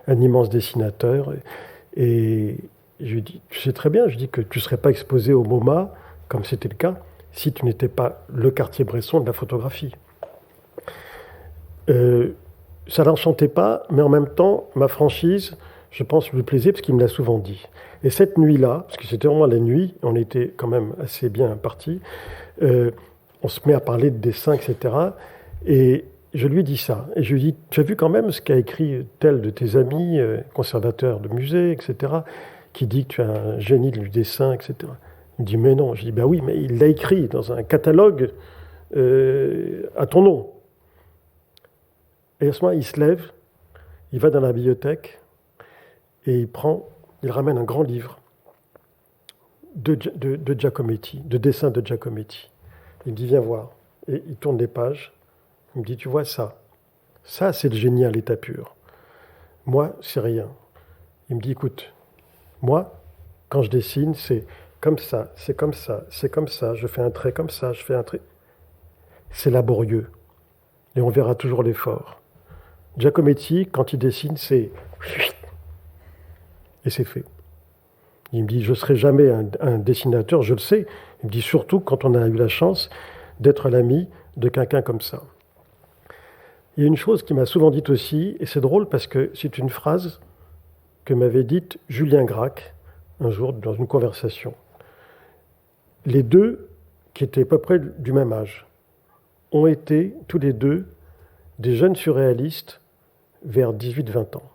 un immense dessinateur. Et je lui dis, tu sais très bien, je dis que tu ne serais pas exposé au MoMA, comme c'était le cas, si tu n'étais pas le Cartier-Bresson de la photographie. Ça ne l'enchantait pas, mais en même temps, ma franchise, je pense, lui plaisait, parce qu'il me l'a souvent dit. Et cette nuit-là, parce que c'était vraiment la nuit, on était quand même assez bien partis, on se met à parler de dessin, etc. Et je lui dis ça. Et je lui dis, tu as vu quand même ce qu'a écrit tel de tes amis, conservateur de musée, etc., qui dit que tu es un génie du dessin, etc. Il me dit, mais non. Je dis, ben oui, mais il l'a écrit dans un catalogue à ton nom. Et à ce moment, il se lève, il va dans la bibliothèque et il ramène un grand livre de Giacometti, de dessins de Giacometti. Il me dit, viens voir. Et il tourne les pages. Il me dit, tu vois ça. Ça, c'est le génie à l'état pur. Moi, c'est rien. Il me dit, écoute, moi, quand je dessine, c'est comme ça, c'est comme ça, c'est comme ça. Je fais un trait comme ça, je fais un trait. C'est laborieux. Et on verra toujours l'effort. Giacometti, quand il dessine, c'est... Et c'est fait. Il me dit, je ne serai jamais un dessinateur, je le sais. Il me dit, surtout quand on a eu la chance d'être l'ami de quelqu'un comme ça. Il y a une chose qui m'a souvent dite aussi, et c'est drôle parce que c'est une phrase que m'avait dite Julien Gracq un jour dans une conversation. Les deux, qui étaient à peu près du même âge, ont été tous les deux des jeunes surréalistes vers 18-20 ans.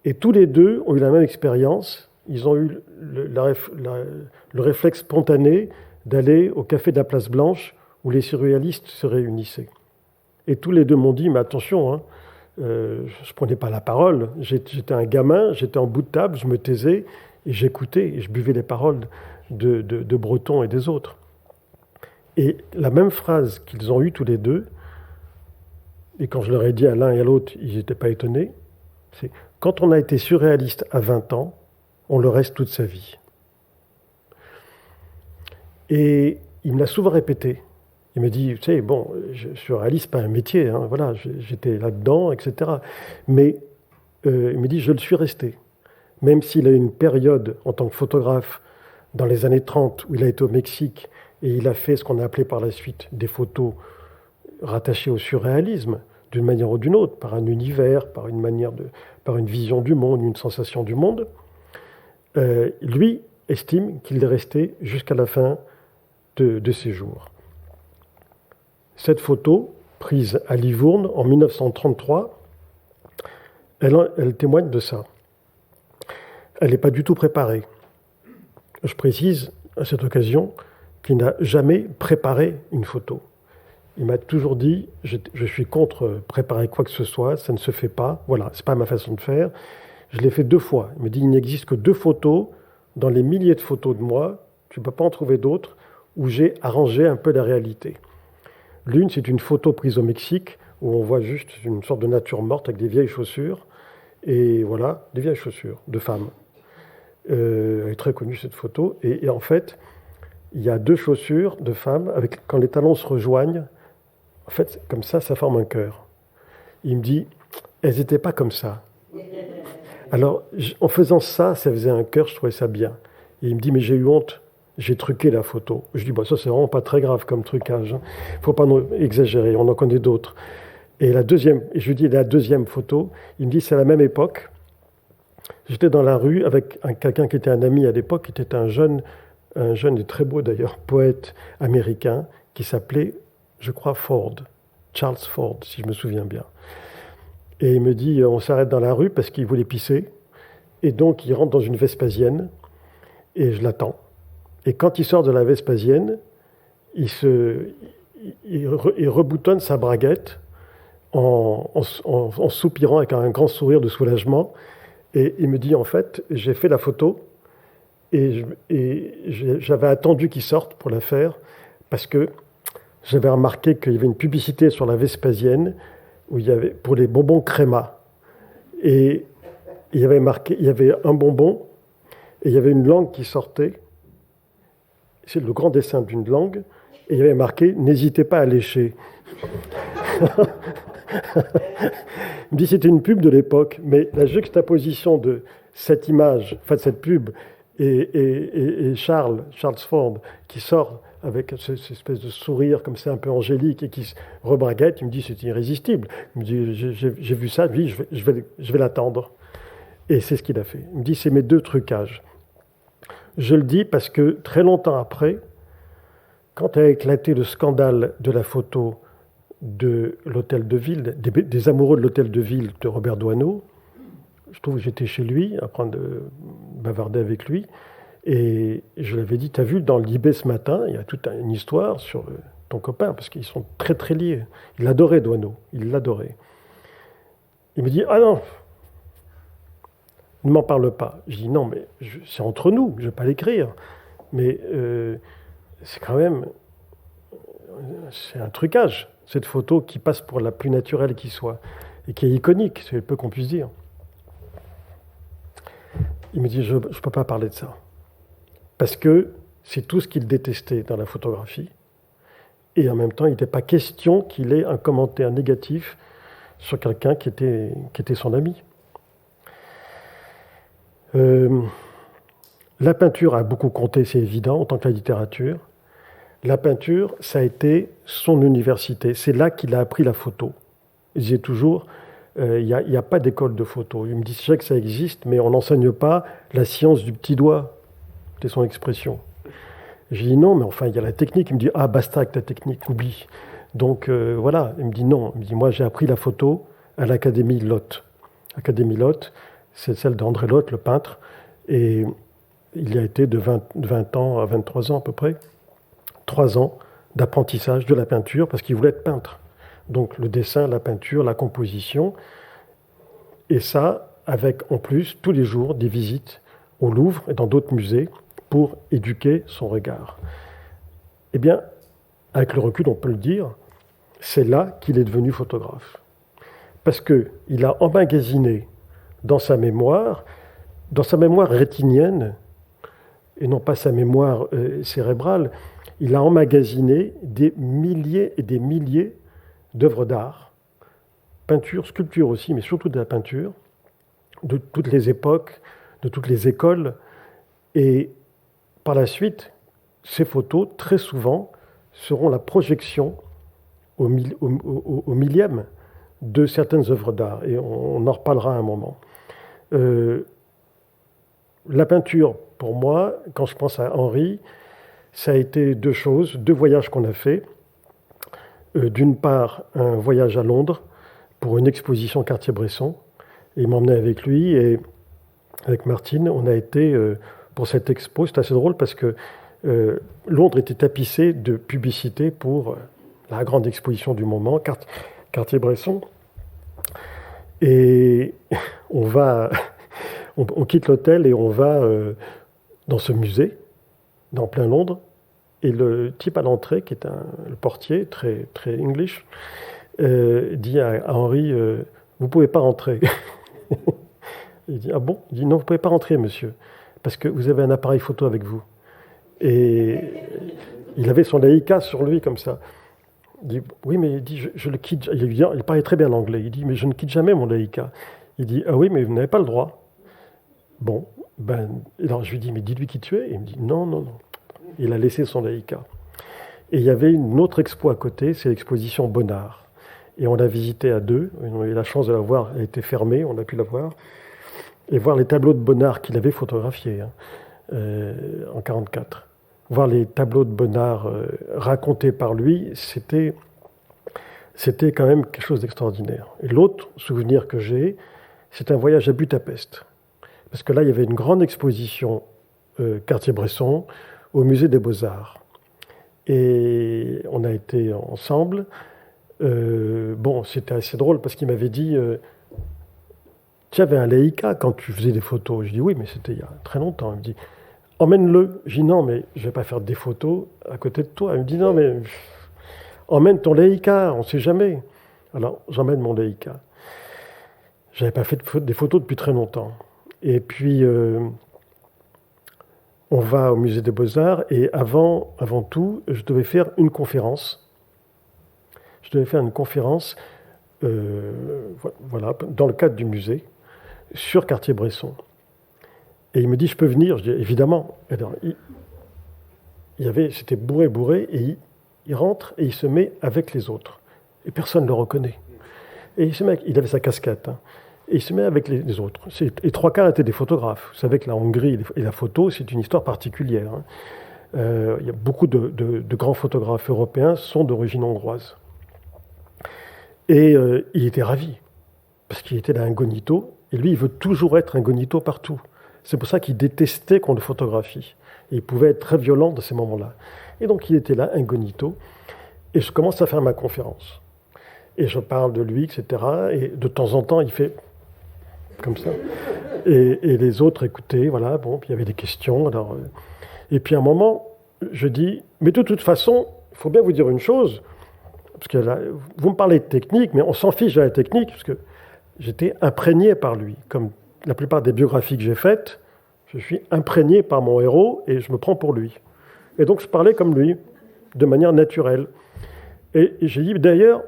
Et tous les deux ont eu la même expérience. Ils ont eu le réflexe spontané d'aller au café de la Place Blanche où les surréalistes se réunissaient. Et tous les deux m'ont dit, mais attention, hein, je ne prenais pas la parole. J'étais un gamin, j'étais en bout de table, je me taisais et j'écoutais et je buvais les paroles de Breton et des autres. Et la même phrase qu'ils ont eue tous les deux, et quand je leur ai dit à l'un et à l'autre, ils n'étaient pas étonnés, c'est « Quand on a été surréaliste à 20 ans, on le reste toute sa vie. » Et il me l'a souvent répété. Il me dit, tu sais, bon, surréaliste, pas un métier, hein, voilà, j'étais là-dedans, etc. Mais il me dit, je le suis resté. Même s'il a eu une période en tant que photographe dans les années 30 où il a été au Mexique et il a fait ce qu'on a appelé par la suite des photos rattachées au surréalisme, d'une manière ou d'une autre, par un univers, par une vision du monde, une sensation du monde, lui estime qu'il est resté jusqu'à la fin de ses jours. Cette photo, prise à Livourne en 1933, elle témoigne de ça. Elle n'est pas du tout préparée. Je précise à cette occasion qu'il n'a jamais préparé une photo. Il m'a toujours dit, je suis contre préparer quoi que ce soit, ça ne se fait pas, voilà, c'est pas ma façon de faire. Je l'ai fait 2 fois. Il me dit, il n'existe que 2 photos dans les milliers de photos de moi, tu ne peux pas en trouver d'autres, où j'ai arrangé un peu la réalité. L'une, c'est une photo prise au Mexique, où on voit juste une sorte de nature morte avec des vieilles chaussures. Et voilà, des vieilles chaussures de femmes. Elle est très connue, cette photo. Et en fait, il y a 2 chaussures de femmes, quand les talons se rejoignent, en fait, comme ça forme un cœur. Il me dit, elles n'étaient pas comme ça. Alors, en faisant ça faisait un cœur, je trouvais ça bien. Et il me dit, mais j'ai eu honte, j'ai truqué la photo. Je dis, bah, ça, c'est vraiment pas très grave comme trucage. Il ne faut pas exagérer, on en connaît d'autres. Et je lui dis, la deuxième photo, il me dit, c'est à la même époque. J'étais dans la rue avec quelqu'un qui était un ami à l'époque, qui était un jeune et très beau d'ailleurs, poète américain, qui s'appelait, je crois, Ford, Charles Ford, si je me souviens bien. Et il me dit, on s'arrête dans la rue parce qu'il voulait pisser. Et donc, il rentre dans une Vespasienne et je l'attends. Et quand il sort de la Vespasienne, il reboutonne sa braguette en soupirant avec un grand sourire de soulagement. Et il me dit, en fait, j'ai fait la photo et j'avais attendu qu'il sorte pour la faire parce que j'avais remarqué qu'il y avait une publicité sur la Vespasienne où il y avait pour les bonbons Créma. Et il y avait marqué, il y avait un bonbon et il y avait une langue qui sortait. C'est le grand dessin d'une langue. Et il y avait marqué « N'hésitez pas à lécher ». Il me dit c'était une pub de l'époque, mais la juxtaposition de cette image, enfin de cette pub, et Charles Ford qui sort avec cette espèce de sourire comme ça un peu angélique et qui se rebraguette, il me dit c'est irrésistible. Il me dit j'ai vu ça, oui, je vais l'attendre. Et c'est ce qu'il a fait. Il me dit c'est mes 2 trucages. Je le dis parce que très longtemps après, quand a éclaté le scandale de la photo de l'hôtel de ville, des amoureux de l'hôtel de ville de Robert Doisneau, je trouve que j'étais chez lui, en train de bavarder avec lui, et je lui avais dit, t'as vu, dans le Libé ce matin, il y a toute une histoire sur ton copain, parce qu'ils sont très très liés. Il adorait Doisneau, il l'adorait. Il me dit, ah non, ne m'en parle pas. Je dis, non, mais c'est entre nous, je ne vais pas l'écrire. Mais c'est quand même, c'est un trucage, cette photo qui passe pour la plus naturelle qui soit, et qui est iconique, c'est le peu qu'on puisse dire. Il me dit, je ne peux pas parler de ça. Parce que c'est tout ce qu'il détestait dans la photographie. Et en même temps, il n'était pas question qu'il ait un commentaire négatif sur quelqu'un qui était son ami. La peinture a beaucoup compté, c'est évident, en tant que la littérature. La peinture, ça a été son université. C'est là qu'il a appris la photo. Il disait toujours, il n'y a pas d'école de photo. Il me disait que ça existe, mais on n'enseigne pas la science du petit doigt. C'était son expression. J'ai dit non, mais enfin, il y a la technique. Il me dit, ah, basta avec ta technique, oublie. Donc voilà, il me dit non. Il me dit, moi, j'ai appris la photo à l'Académie Lotte. L'Académie Lotte, c'est celle d'André Lotte, le peintre. Et il y a été de 20 ans à 23 ans à peu près. 3 ans d'apprentissage de la peinture parce qu'il voulait être peintre. Donc le dessin, la peinture, la composition. Et ça, avec en plus tous les jours des visites au Louvre et dans d'autres musées pour éduquer son regard. Eh bien, avec le recul, on peut le dire, c'est là qu'il est devenu photographe. Parce qu'il a emmagasiné dans sa mémoire rétinienne, et non pas sa mémoire cérébrale, il a emmagasiné des milliers et des milliers d'œuvres d'art, peinture, sculpture aussi, mais surtout de la peinture, de toutes les époques, de toutes les écoles. Et par la suite, ces photos, très souvent, seront la projection au millième de certaines œuvres d'art. Et on en reparlera à un moment. La peinture, pour moi, quand je pense à Henri, ça a été 2 choses, 2 voyages qu'on a fait. D'une part, un voyage à Londres pour une exposition Cartier-Bresson. Et il m'emmenait avec lui et avec Martine, on a été pour cette expo. C'est assez drôle parce que Londres était tapissé de publicités pour la grande exposition du moment, Cartier-Bresson. Et on va On quitte l'hôtel et on va dans ce musée, dans plein Londres. Et le type à l'entrée, qui est le portier, très, très English, dit à Henri, vous ne pouvez pas rentrer. Il dit, ah bon? Il dit, non, vous ne pouvez pas rentrer, monsieur, parce que vous avez un appareil photo avec vous. Et il avait son Leica sur lui, comme ça. Il dit, oui, mais il dit, je le quitte. Il parlait très bien l'anglais. Il dit, mais je ne quitte jamais mon Leica. Il dit, ah oui, mais vous n'avez pas le droit. Bon, alors je lui dis, mais dis-lui qui tu es. Et il me dit, non, non, non. Il a laissé son Leica. Et il y avait une autre expo à côté, c'est l'exposition Bonnard. Et on l'a visitée à deux. On a eu la chance de la voir. Elle était fermée, on a pu la voir. Et voir les tableaux de Bonnard qu'il avait photographiés en 1944. Voir les tableaux de Bonnard racontés par lui, c'était quand même quelque chose d'extraordinaire. Et l'autre souvenir que j'ai, c'est un voyage à Budapest. Parce que là, il y avait une grande exposition Cartier-Bresson au musée des Beaux-Arts. Et on a été ensemble. Bon, c'était assez drôle parce qu'il m'avait dit tu avais un Leica quand tu faisais des photos. Je dis oui, mais c'était il y a très longtemps. Il me dit emmène-le. Je dis non, mais je ne vais pas faire des photos à côté de toi. Il me dit non, mais emmène ton Leica, on ne sait jamais. Alors j'emmène mon Leica. Je n'avais pas fait des photos depuis très longtemps. Et puis on va au musée des Beaux-Arts et avant tout, je devais faire une conférence. Je devais faire une conférence voilà, dans le cadre du musée sur Cartier-Bresson. Et il me dit, je peux venir? Je dis, évidemment. Alors, c'était bourré, et il rentre et il se met avec les autres. Et personne ne le reconnaît. Et il avait sa casquette, hein, et il se met avec les autres. Et 3/4 étaient des photographes. Vous savez que la Hongrie et la photo, c'est une histoire particulière. Hein. Il y a beaucoup de grands photographes européens sont d'origine hongroise. Et il était ravi, parce qu'il était là incognito, et lui, il veut toujours être incognito partout. C'est pour ça qu'il détestait qu'on le photographie. Et il pouvait être très violent dans ces moments-là. Et donc, il était là, incognito, et je commence à faire ma conférence. Et je parle de lui, etc. Et de temps en temps, il fait comme ça. Et les autres écoutaient, voilà, bon, puis il y avait des questions. Alors, et puis à un moment, je dis, mais de toute façon, il faut bien vous dire une chose, parce que là, vous me parlez de technique, mais on s'en fiche de la technique, parce que j'étais imprégné par lui. Comme la plupart des biographies que j'ai faites, je suis imprégné par mon héros et je me prends pour lui. Et donc je parlais comme lui, de manière naturelle. Et j'ai dit, d'ailleurs,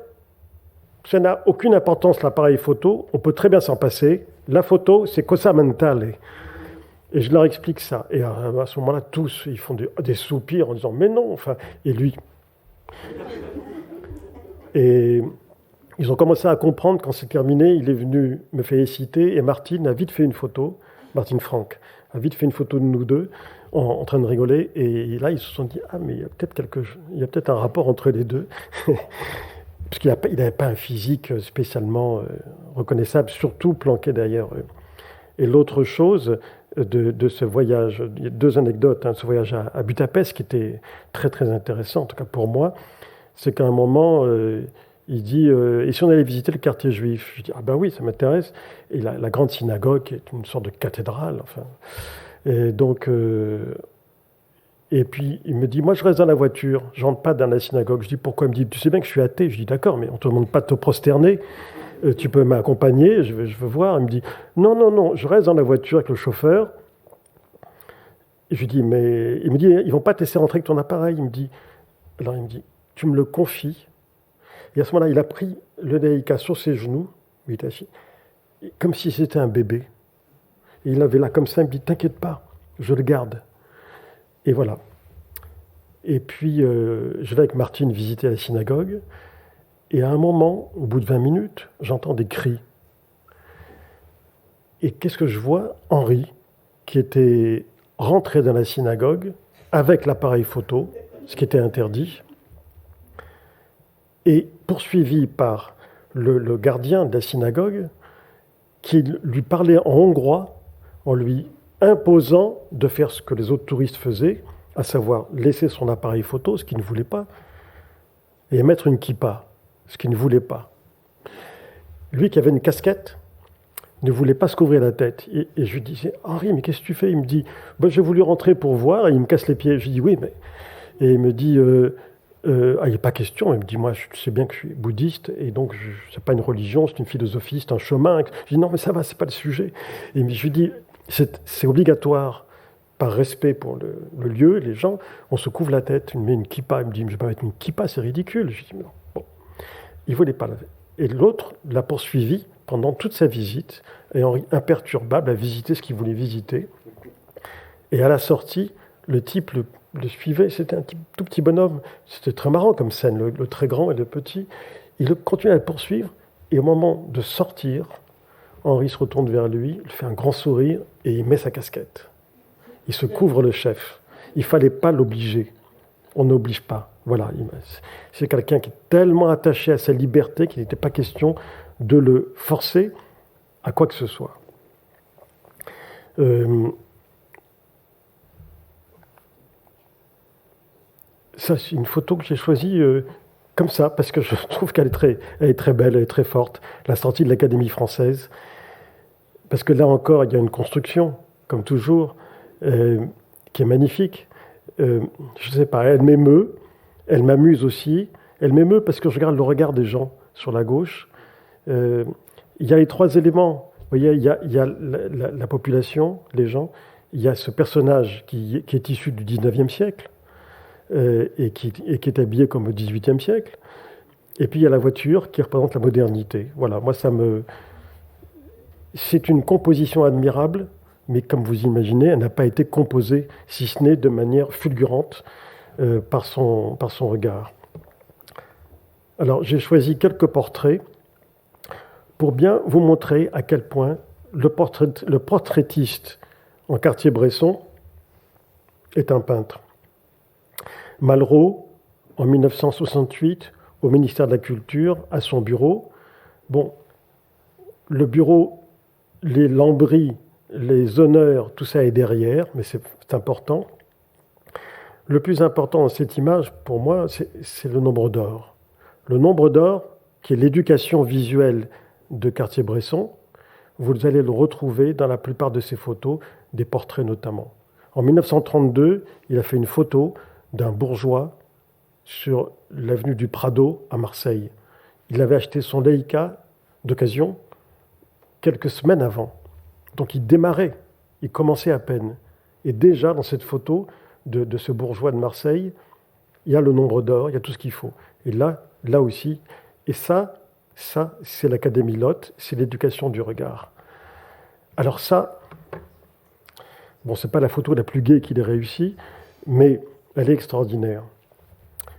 ça n'a aucune importance l'appareil photo, on peut très bien s'en passer. La photo, c'est cosa mentale. Et je leur explique ça. Et à ce moment-là, tous, ils font des soupirs en disant, mais non, enfin, et lui. Et ils ont commencé à comprendre, quand c'est terminé, il est venu me féliciter, et Martine a vite fait une photo, Martine Franck, a vite fait une photo de nous deux, en train de rigoler, et là, ils se sont dit, ah, mais il y a peut-être un rapport entre les deux. Parce qu'il n'avait pas un physique spécialement reconnaissable, surtout planqué derrière eux. Et l'autre chose de ce voyage, il y a deux anecdotes, hein, ce voyage à Budapest qui était très très intéressant, en tout cas pour moi, c'est qu'à un moment, il dit, et si on allait visiter le quartier juif? Je dis, ah ben oui, ça m'intéresse. Et la grande synagogue est une sorte de cathédrale, enfin. Et donc, et puis il me dit, moi je reste dans la voiture, je rentre pas dans la synagogue. Je dis, pourquoi? Il me dit, tu sais bien que je suis athée. Je dis, d'accord, mais on te demande pas de te prosterner, tu peux m'accompagner, je veux voir. Il me dit, non, non, non, je reste dans la voiture avec le chauffeur. Et je lui dis, mais il me dit, ils vont pas te laisser rentrer avec ton appareil. Alors il me dit, tu me le confies. Et à ce moment-là, il a pris le Leica sur ses genoux, il était assis, comme si c'était un bébé. Et il avait là comme ça, il me dit, t'inquiète pas, je le garde. Et voilà. Et puis, je vais avec Martine visiter la synagogue, et à un moment, au bout de 20 minutes, j'entends des cris. Et qu'est-ce que je vois? Henri, qui était rentré dans la synagogue avec l'appareil photo, ce qui était interdit, et poursuivi par le gardien de la synagogue, qui lui parlait en hongrois, en lui imposant de faire ce que les autres touristes faisaient, à savoir laisser son appareil photo, ce qu'il ne voulait pas, et mettre une kippa, ce qu'il ne voulait pas. Lui qui avait une casquette, ne voulait pas se couvrir la tête. Et je lui disais, Henri, mais qu'est-ce que tu fais? Il me dit, ben, j'ai voulu rentrer pour voir, et il me casse les pieds. Je lui dis, oui, mais... Et il me dit, il n'est pas question. Il me dit, moi, je sais bien que je suis bouddhiste, et donc, ce n'est pas une religion, c'est une philosophie, c'est un chemin. Je dis, non, mais ça va, ce n'est pas le sujet. Et je lui dis, c'est obligatoire, par respect pour le lieu, les gens, on se couvre la tête, il me met une kippa. Il me dit, je ne vais pas mettre une kippa, c'est ridicule. Je lui dis, non. Bon. Il ne voulait pas la... Et l'autre l'a poursuivi pendant toute sa visite, et Henri, imperturbable, a visité ce qu'il voulait visiter. Et à la sortie, le type le suivait, c'était un tout petit bonhomme. C'était très marrant comme scène, le très grand et le petit. Il continue à le poursuivre, et au moment de sortir, Henri se retourne vers lui, il fait un grand sourire, et il met sa casquette. Il se couvre le chef. Il ne fallait pas l'obliger. On n'oblige pas. Voilà, c'est quelqu'un qui est tellement attaché à sa liberté qu'il n'était pas question de le forcer à quoi que ce soit. Ça, c'est une photo que j'ai choisie comme ça, parce que je trouve qu'elle est très belle, elle est très forte. La sortie de l'Académie française. Parce que là encore, il y a une construction, comme toujours, qui est magnifique. Je ne sais pas, elle m'émeut. Elle m'amuse aussi. Elle m'émeut parce que je regarde le regard des gens sur la gauche. Il y a les trois éléments. Vous voyez, il y a la population, les gens. Il y a ce personnage qui est issu du 19e siècle et qui est habillé comme au 18e siècle. Et puis il y a la voiture qui représente la modernité. Voilà, moi c'est une composition admirable, mais comme vous imaginez, elle n'a pas été composée, si ce n'est de manière fulgurante, par son regard. Alors, j'ai choisi quelques portraits pour bien vous montrer à quel point le portraitiste en Cartier-Bresson est un peintre. Malraux, en 1968, au ministère de la Culture, à son bureau. Bon, le bureau, les lambris, les honneurs, tout ça est derrière, mais c'est important. Le plus important dans cette image, pour moi, c'est le nombre d'or. Le nombre d'or, qui est l'éducation visuelle de Cartier-Bresson, vous allez le retrouver dans la plupart de ses photos, des portraits notamment. En 1932, il a fait une photo d'un bourgeois sur l'avenue du Prado à Marseille. Il avait acheté son Leica d'occasion quelques semaines avant. Donc il démarrait, il commençait à peine. Et déjà, dans cette photo de ce bourgeois de Marseille, il y a le nombre d'or, il y a tout ce qu'il faut. Et là aussi, et ça c'est l'Académie Lotte, c'est l'éducation du regard. Alors ça, bon, c'est pas la photo la plus gaie qu'il ait réussi, mais elle est extraordinaire.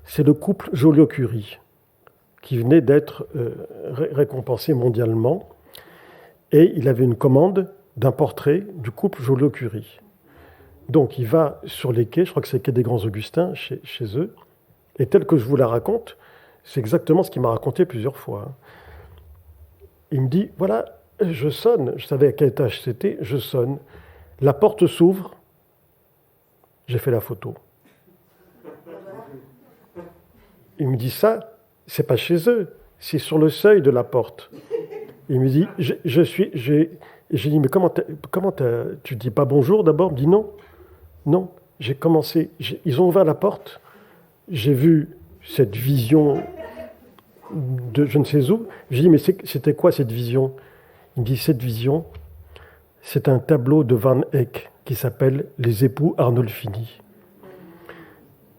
C'est le couple Joliot-Curie, qui venait d'être récompensé mondialement, et il avait une commande d'un portrait du couple Joliot-Curie. Donc il va sur les quais, je crois que c'est le quai des Grands Augustins, chez eux, et tel que je vous la raconte, c'est exactement ce qu'il m'a raconté plusieurs fois. Il me dit, voilà, je sonne, je savais à quel étage c'était, je sonne, la porte s'ouvre, j'ai fait la photo. Il me dit, ça, c'est pas chez eux, c'est sur le seuil de la porte. Il me dit, j'ai dit, mais comment tu dis pas bonjour d'abord? Il me dit non, j'ai commencé, ils ont ouvert la porte, j'ai vu cette vision de je ne sais où. J'ai dit, mais c'était quoi cette vision? Il me dit, cette vision, c'est un tableau de Van Eyck qui s'appelle Les époux Arnolfini.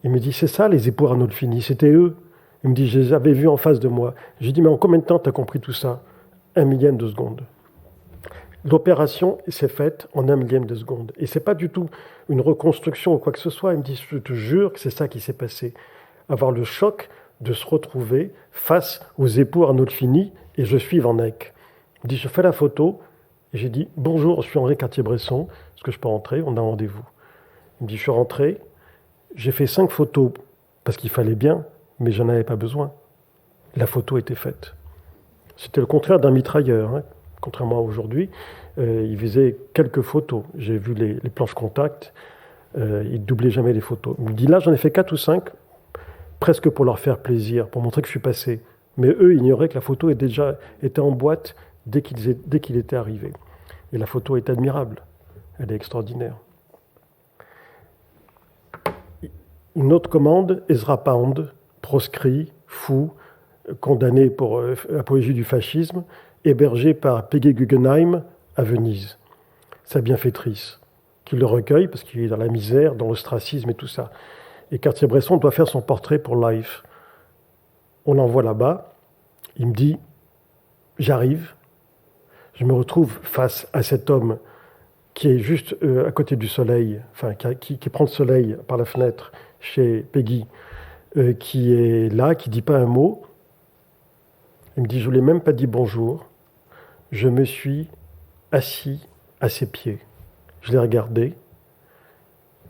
Il me dit, c'est ça les époux Arnolfini, c'était eux. Il me dit, je les avais vus en face de moi. J'ai dit, mais en combien de temps tu as compris tout ça? 1 millième de seconde. L'opération s'est faite en 1 millième de seconde. Et ce n'est pas du tout une reconstruction ou quoi que ce soit. Il me dit, je te jure que c'est ça qui s'est passé. Avoir le choc de se retrouver face aux époux Arnolfini et je suis Van Eyck. Il me dit, je fais la photo et j'ai dit, bonjour, je suis Henri Cartier-Bresson. Est-ce que je peux rentrer? On a un rendez-vous. Il me dit, je suis rentré. J'ai fait 5 photos parce qu'il fallait bien, mais je n'en avais pas besoin. La photo était faite. C'était le contraire d'un mitrailleur, hein. Contrairement à aujourd'hui, il faisait quelques photos. J'ai vu les planches contact, il ne doublait jamais les photos. Il me dit, là, j'en ai fait 4 ou 5, presque pour leur faire plaisir, pour montrer que je suis passé. Mais eux ignoraient que la photo était en boîte dès qu'il était arrivé. Et la photo est admirable, elle est extraordinaire. Une autre commande, Ezra Pound, proscrit, fou, condamné pour apologie du fascisme, hébergé par Peggy Guggenheim à Venise, sa bienfaitrice, qui le recueille parce qu'il est dans la misère, dans l'ostracisme et tout ça. Et Cartier-Bresson doit faire son portrait pour Life. On l'envoie là-bas, il me dit « J'arrive ». Je me retrouve face à cet homme qui est juste à côté du soleil, enfin qui prend le soleil par la fenêtre chez Peggy, qui est là, qui ne dit pas un mot. Il me dit « Je ne lui ai même pas dit bonjour ». Je me suis assis à ses pieds. Je l'ai regardé.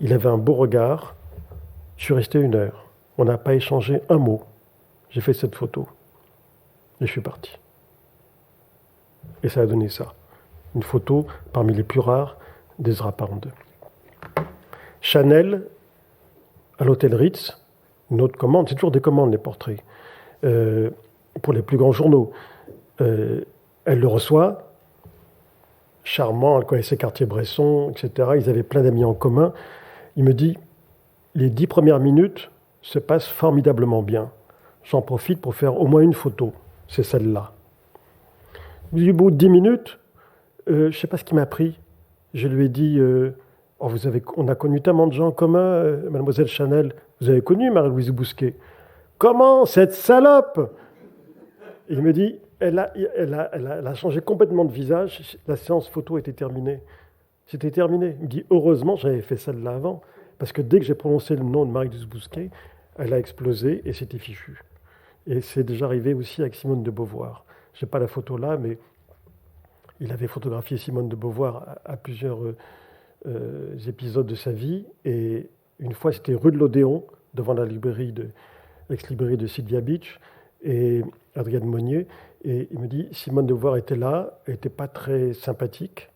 Il avait un beau regard. Je suis resté 1 heure. On n'a pas échangé un mot. J'ai fait cette photo. Et je suis parti. Et ça a donné ça. Une photo parmi les plus rares d'Ezra Pound. Chanel, à l'hôtel Ritz, une autre commande. C'est toujours des commandes, les portraits. Pour les plus grands journaux. Elle le reçoit, charmant, elle connaissait Cartier-Bresson, etc. Ils avaient plein d'amis en commun. Il me dit, les 10 premières minutes se passent formidablement bien. J'en profite pour faire au moins une photo. C'est celle-là. Du bout de 10 minutes, je ne sais pas ce qui m'a pris. Je lui ai dit, on a connu tellement de gens en commun, mademoiselle Chanel. Vous avez connu Marie-Louise Bousquet. Comment, cette salope? Il me dit, elle a changé complètement de visage. La séance photo était terminée. C'était terminé. Il me dit, heureusement, j'avais fait celle-là avant. Parce que dès que j'ai prononcé le nom de Marie-Louise Bousquet, elle a explosé et c'était fichu. Et c'est déjà arrivé aussi avec Simone de Beauvoir. Je n'ai pas la photo là, mais il avait photographié Simone de Beauvoir à plusieurs épisodes de sa vie. Et une fois, c'était rue de l'Odéon, devant la l'ex-librairie de Sylvia Beach, et Adrienne Monnier. Et il me dit, Simone de Beauvoir était là, elle n'était pas très sympathique.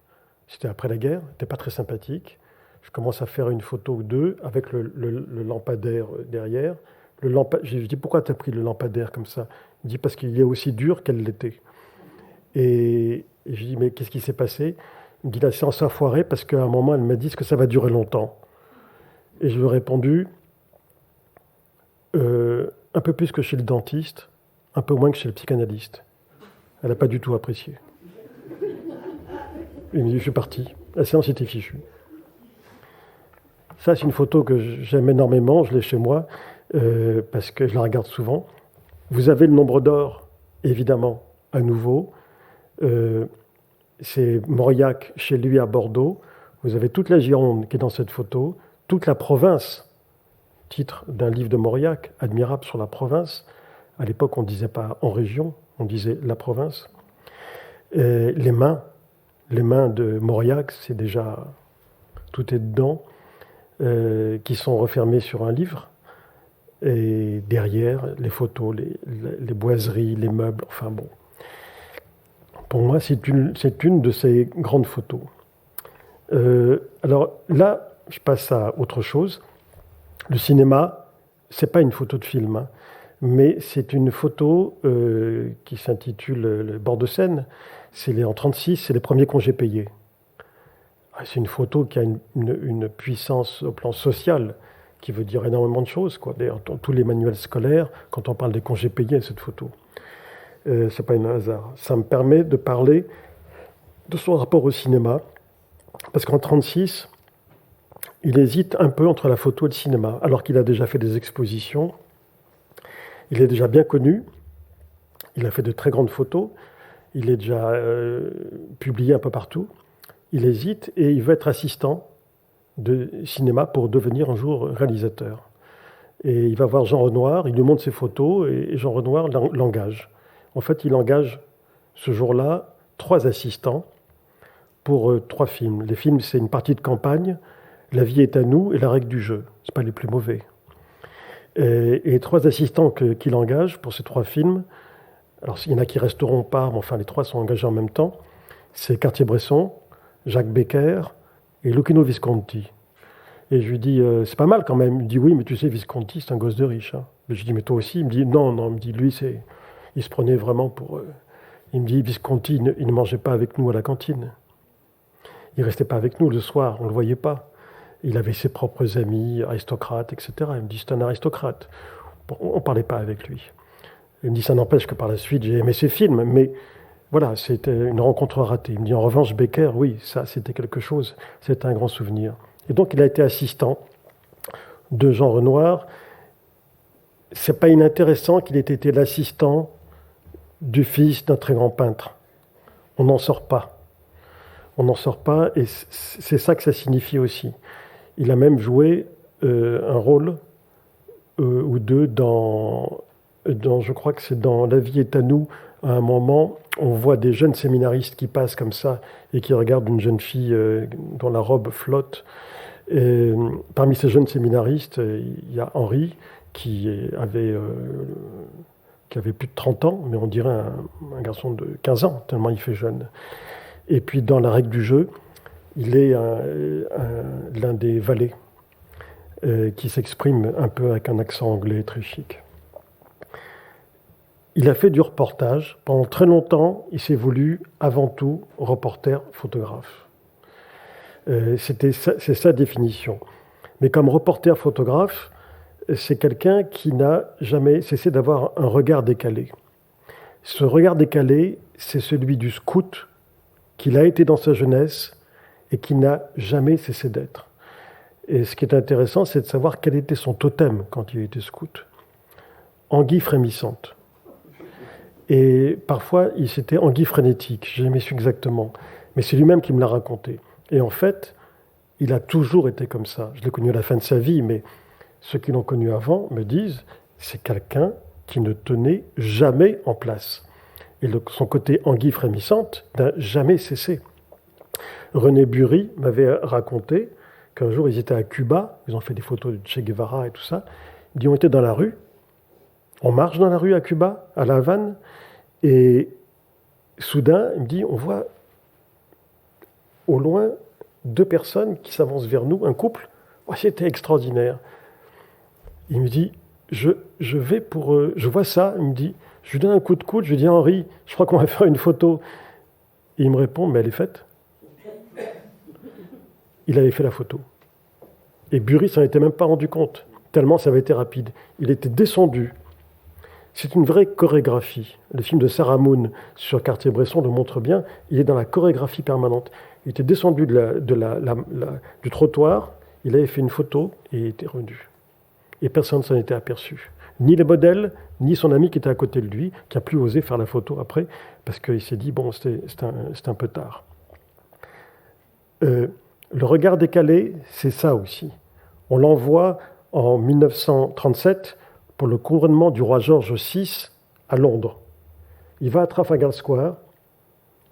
C'était après la guerre, elle n'était pas très sympathique. Je commence à faire une photo ou deux avec le lampadaire derrière. Je lui dis, pourquoi tu as pris le lampadaire comme ça? Il me dit, parce qu'il est aussi dur qu'elle l'était. Et je lui dis, mais qu'est-ce qui s'est passé? Il me dit, la séance a foiré parce qu'à un moment, elle m'a dit que ça va durer longtemps. Et je lui ai répondu, un peu plus que chez le dentiste, un peu moins que chez le psychanalyste. Elle n'a pas du tout apprécié. Il me dit, je suis parti. La séance était fichue. Ça, c'est une photo que j'aime énormément, je l'ai chez moi, parce que je la regarde souvent. Vous avez le nombre d'or, évidemment, à nouveau. C'est Mauriac, chez lui à Bordeaux. Vous avez toute la Gironde qui est dans cette photo, toute la province, titre d'un livre de Mauriac, admirable sur la province. À l'époque, on ne disait pas en région, on disait la province. Les mains de Mauriac, c'est déjà, tout est dedans, qui sont refermées sur un livre. Et derrière, les photos, les boiseries, les meubles, enfin bon. Pour moi, c'est une de ces grandes photos. Alors là, je passe à autre chose. Le cinéma, c'est pas une photo de film, hein, mais c'est une photo qui s'intitule Le bord de Seine. En 1936, c'est les premiers congés payés. C'est une photo qui a une puissance au plan social, qui veut dire énormément de choses, quoi. D'ailleurs, dans tous les manuels scolaires, quand on parle des congés payés, cette photo. C'est pas un hasard. Ça me permet de parler de son rapport au cinéma, parce qu'en 1936, il hésite un peu entre la photo et le cinéma, alors qu'il a déjà fait des expositions. Il est déjà bien connu. Il a fait de très grandes photos. Il est déjà publié un peu partout. Il hésite et il veut être assistant de cinéma pour devenir un jour réalisateur. Et il va voir Jean Renoir, il lui montre ses photos et Jean Renoir l'engage. En fait, il engage ce jour-là 3 assistants pour 3 films. Les films, c'est une partie de campagne, La vie est à nous et La règle du jeu. Ce pas les plus mauvais. Et 3 assistants qu'il engage pour ces 3 films, alors il y en a qui resteront pas, mais enfin les 3 sont engagés en même temps, c'est Cartier-Bresson, Jacques Becker et Luchino Visconti. Et je lui dis, c'est pas mal quand même. Il me dit, oui, mais tu sais, Visconti, c'est un gosse de riche. Hein. Mais je lui dis, mais toi aussi? Il me dit, non, il me dit, lui, il se prenait vraiment pour Il me dit, Visconti, il ne mangeait pas avec nous à la cantine. Il ne restait pas avec nous le soir, on ne le voyait pas. Il avait ses propres amis, aristocrates, etc. Il me dit, c'est un aristocrate. On ne parlait pas avec lui. Il me dit, ça n'empêche que par la suite, j'ai aimé ses films, mais voilà, c'était une rencontre ratée. Il me dit, en revanche, Becker, oui, ça, c'était quelque chose, c'était un grand souvenir. Et donc, il a été assistant de Jean Renoir. C'est pas inintéressant qu'il ait été l'assistant du fils d'un très grand peintre. On n'en sort pas. On n'en sort pas, et c'est ça que ça signifie aussi. Il a même joué un rôle ou deux dans, je crois que c'est dans La vie est à nous. À un moment, on voit des jeunes séminaristes qui passent comme ça et qui regardent une jeune fille dont la robe flotte. Et parmi ces jeunes séminaristes, il y a Henri qui avait plus de 30 ans, mais on dirait un garçon de 15 ans, tellement il fait jeune. Et puis dans La règle du jeu, il est l'un des valets qui s'exprime un peu avec un accent anglais très chic. Il a fait du reportage. Pendant très longtemps, il s'est voulu avant tout reporter-photographe. C'est sa définition. Mais comme reporter-photographe, c'est quelqu'un qui n'a jamais cessé d'avoir un regard décalé. Ce regard décalé, c'est celui du scout qu'il a été dans sa jeunesse et qui n'a jamais cessé d'être. Et ce qui est intéressant, c'est de savoir quel était son totem quand il était scout. Anguille frémissante. Et parfois, c'était anguille frénétique, je n'ai jamais su exactement. Mais c'est lui-même qui me l'a raconté. Et en fait, il a toujours été comme ça. Je l'ai connu à la fin de sa vie, mais ceux qui l'ont connu avant me disent c'est quelqu'un qui ne tenait jamais en place. Et son côté anguille frémissante n'a jamais cessé. René Bury m'avait raconté qu'un jour, ils étaient à Cuba, ils ont fait des photos de Che Guevara et tout ça. Ils ont été dans la rue, on marche dans la rue à Cuba, à La Havane, et soudain, il me dit, on voit au loin 2 personnes qui s'avancent vers nous, un couple. Oh, c'était extraordinaire. Il me dit, je vois ça, il me dit, je lui donne un coup de coude, je lui dis, Henri, je crois qu'on va faire une photo. Et il me répond, mais elle est faite. Il avait fait la photo. Et Bury s'en était même pas rendu compte, tellement ça avait été rapide. Il était descendu. C'est une vraie chorégraphie. Le film de Sarah Moon sur Cartier-Bresson le montre bien. Il est dans la chorégraphie permanente. Il était descendu du trottoir, il avait fait une photo et il était revenu. Et personne ne s'en était aperçu. Ni les modèles, ni son ami qui était à côté de lui, qui n'a plus osé faire la photo après, parce qu'il s'est dit, bon, c'est un peu tard. Le regard décalé, c'est ça aussi. On l'envoie en 1937 pour le couronnement du roi George VI à Londres. Il va à Trafalgar Square.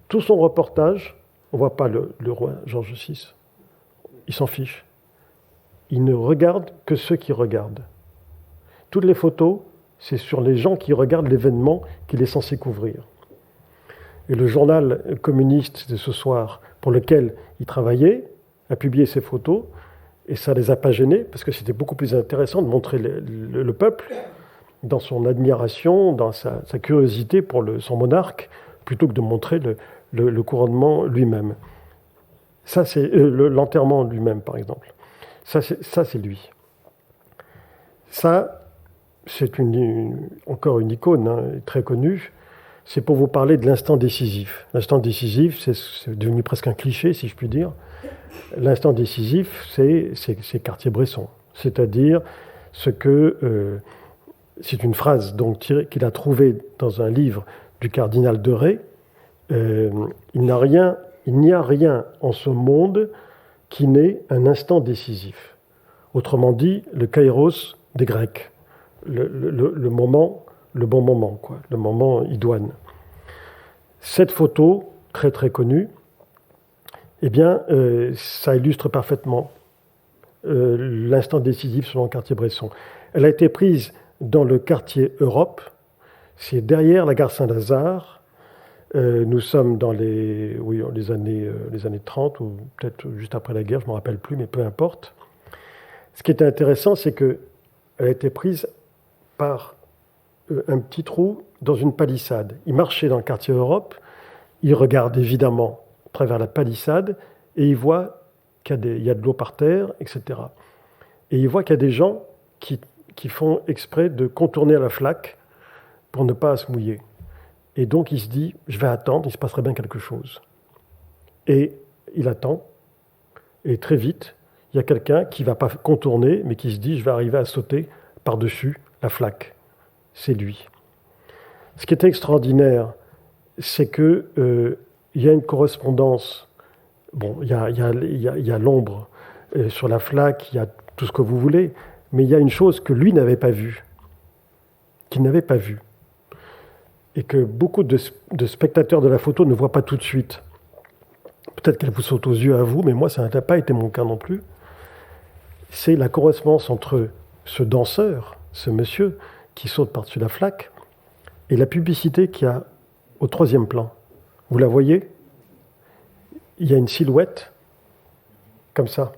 Tout son reportage, on ne voit pas le roi George VI. Il s'en fiche. Il ne regarde que ceux qui regardent. Toutes les photos, c'est sur les gens qui regardent l'événement qu'il est censé couvrir. Et le journal communiste de ce soir, pour lequel il travaillait, a publié ces photos, et ça ne les a pas gênés, parce que c'était beaucoup plus intéressant de montrer le peuple dans son admiration, dans sa curiosité pour son monarque, plutôt que de montrer le couronnement lui-même. Ça, c'est l'enterrement lui-même, par exemple. Ça, c'est lui. Ça, c'est encore une icône très connue. C'est pour vous parler de l'instant décisif. L'instant décisif, c'est devenu presque un cliché, si je puis dire. L'instant décisif, c'est Cartier-Bresson. C'est-à-dire c'est une phrase donc qu'il a trouvée dans un livre du cardinal de Retz. Il n'y a rien en ce monde qui n'est un instant décisif. Autrement dit, le kairos des Grecs, le moment, le bon moment, quoi, le moment idoine. Cette photo, très très connue, eh bien, ça illustre parfaitement l'instant décisif selon Cartier-Bresson. Elle a été prise dans le quartier Europe, c'est derrière la gare Saint-Lazare. Nous sommes dans les années 30, ou peut-être juste après la guerre, je ne me rappelle plus, mais peu importe. Ce qui est intéressant, c'est qu'elle a été prise par un petit trou dans une palissade. Il marchait dans le quartier Europe, il regarde évidemment à travers la palissade et il voit qu'il y a de l'eau par terre, etc. Et il voit qu'il y a des gens qui font exprès de contourner la flaque pour ne pas se mouiller. Et donc il se dit, je vais attendre, il se passerait bien quelque chose. Et il attend, et très vite, il y a quelqu'un qui ne va pas contourner, mais qui se dit, je vais arriver à sauter par-dessus la flaque. C'est lui. Ce qui est extraordinaire, c'est qu'il y a une correspondance. Bon, il y a l'ombre sur la flaque, il y a tout ce que vous voulez, mais il y a une chose que lui n'avait pas vue, qu'il n'avait pas vue, et que beaucoup de spectateurs de la photo ne voient pas tout de suite. Peut-être qu'elle vous saute aux yeux à vous, mais moi, ça n'a pas été mon cas non plus. C'est la correspondance entre ce danseur, ce monsieur, qui saute par-dessus la flaque, et la publicité qu'il y a au troisième plan. Vous la voyez ? Il y a une silhouette, comme ça.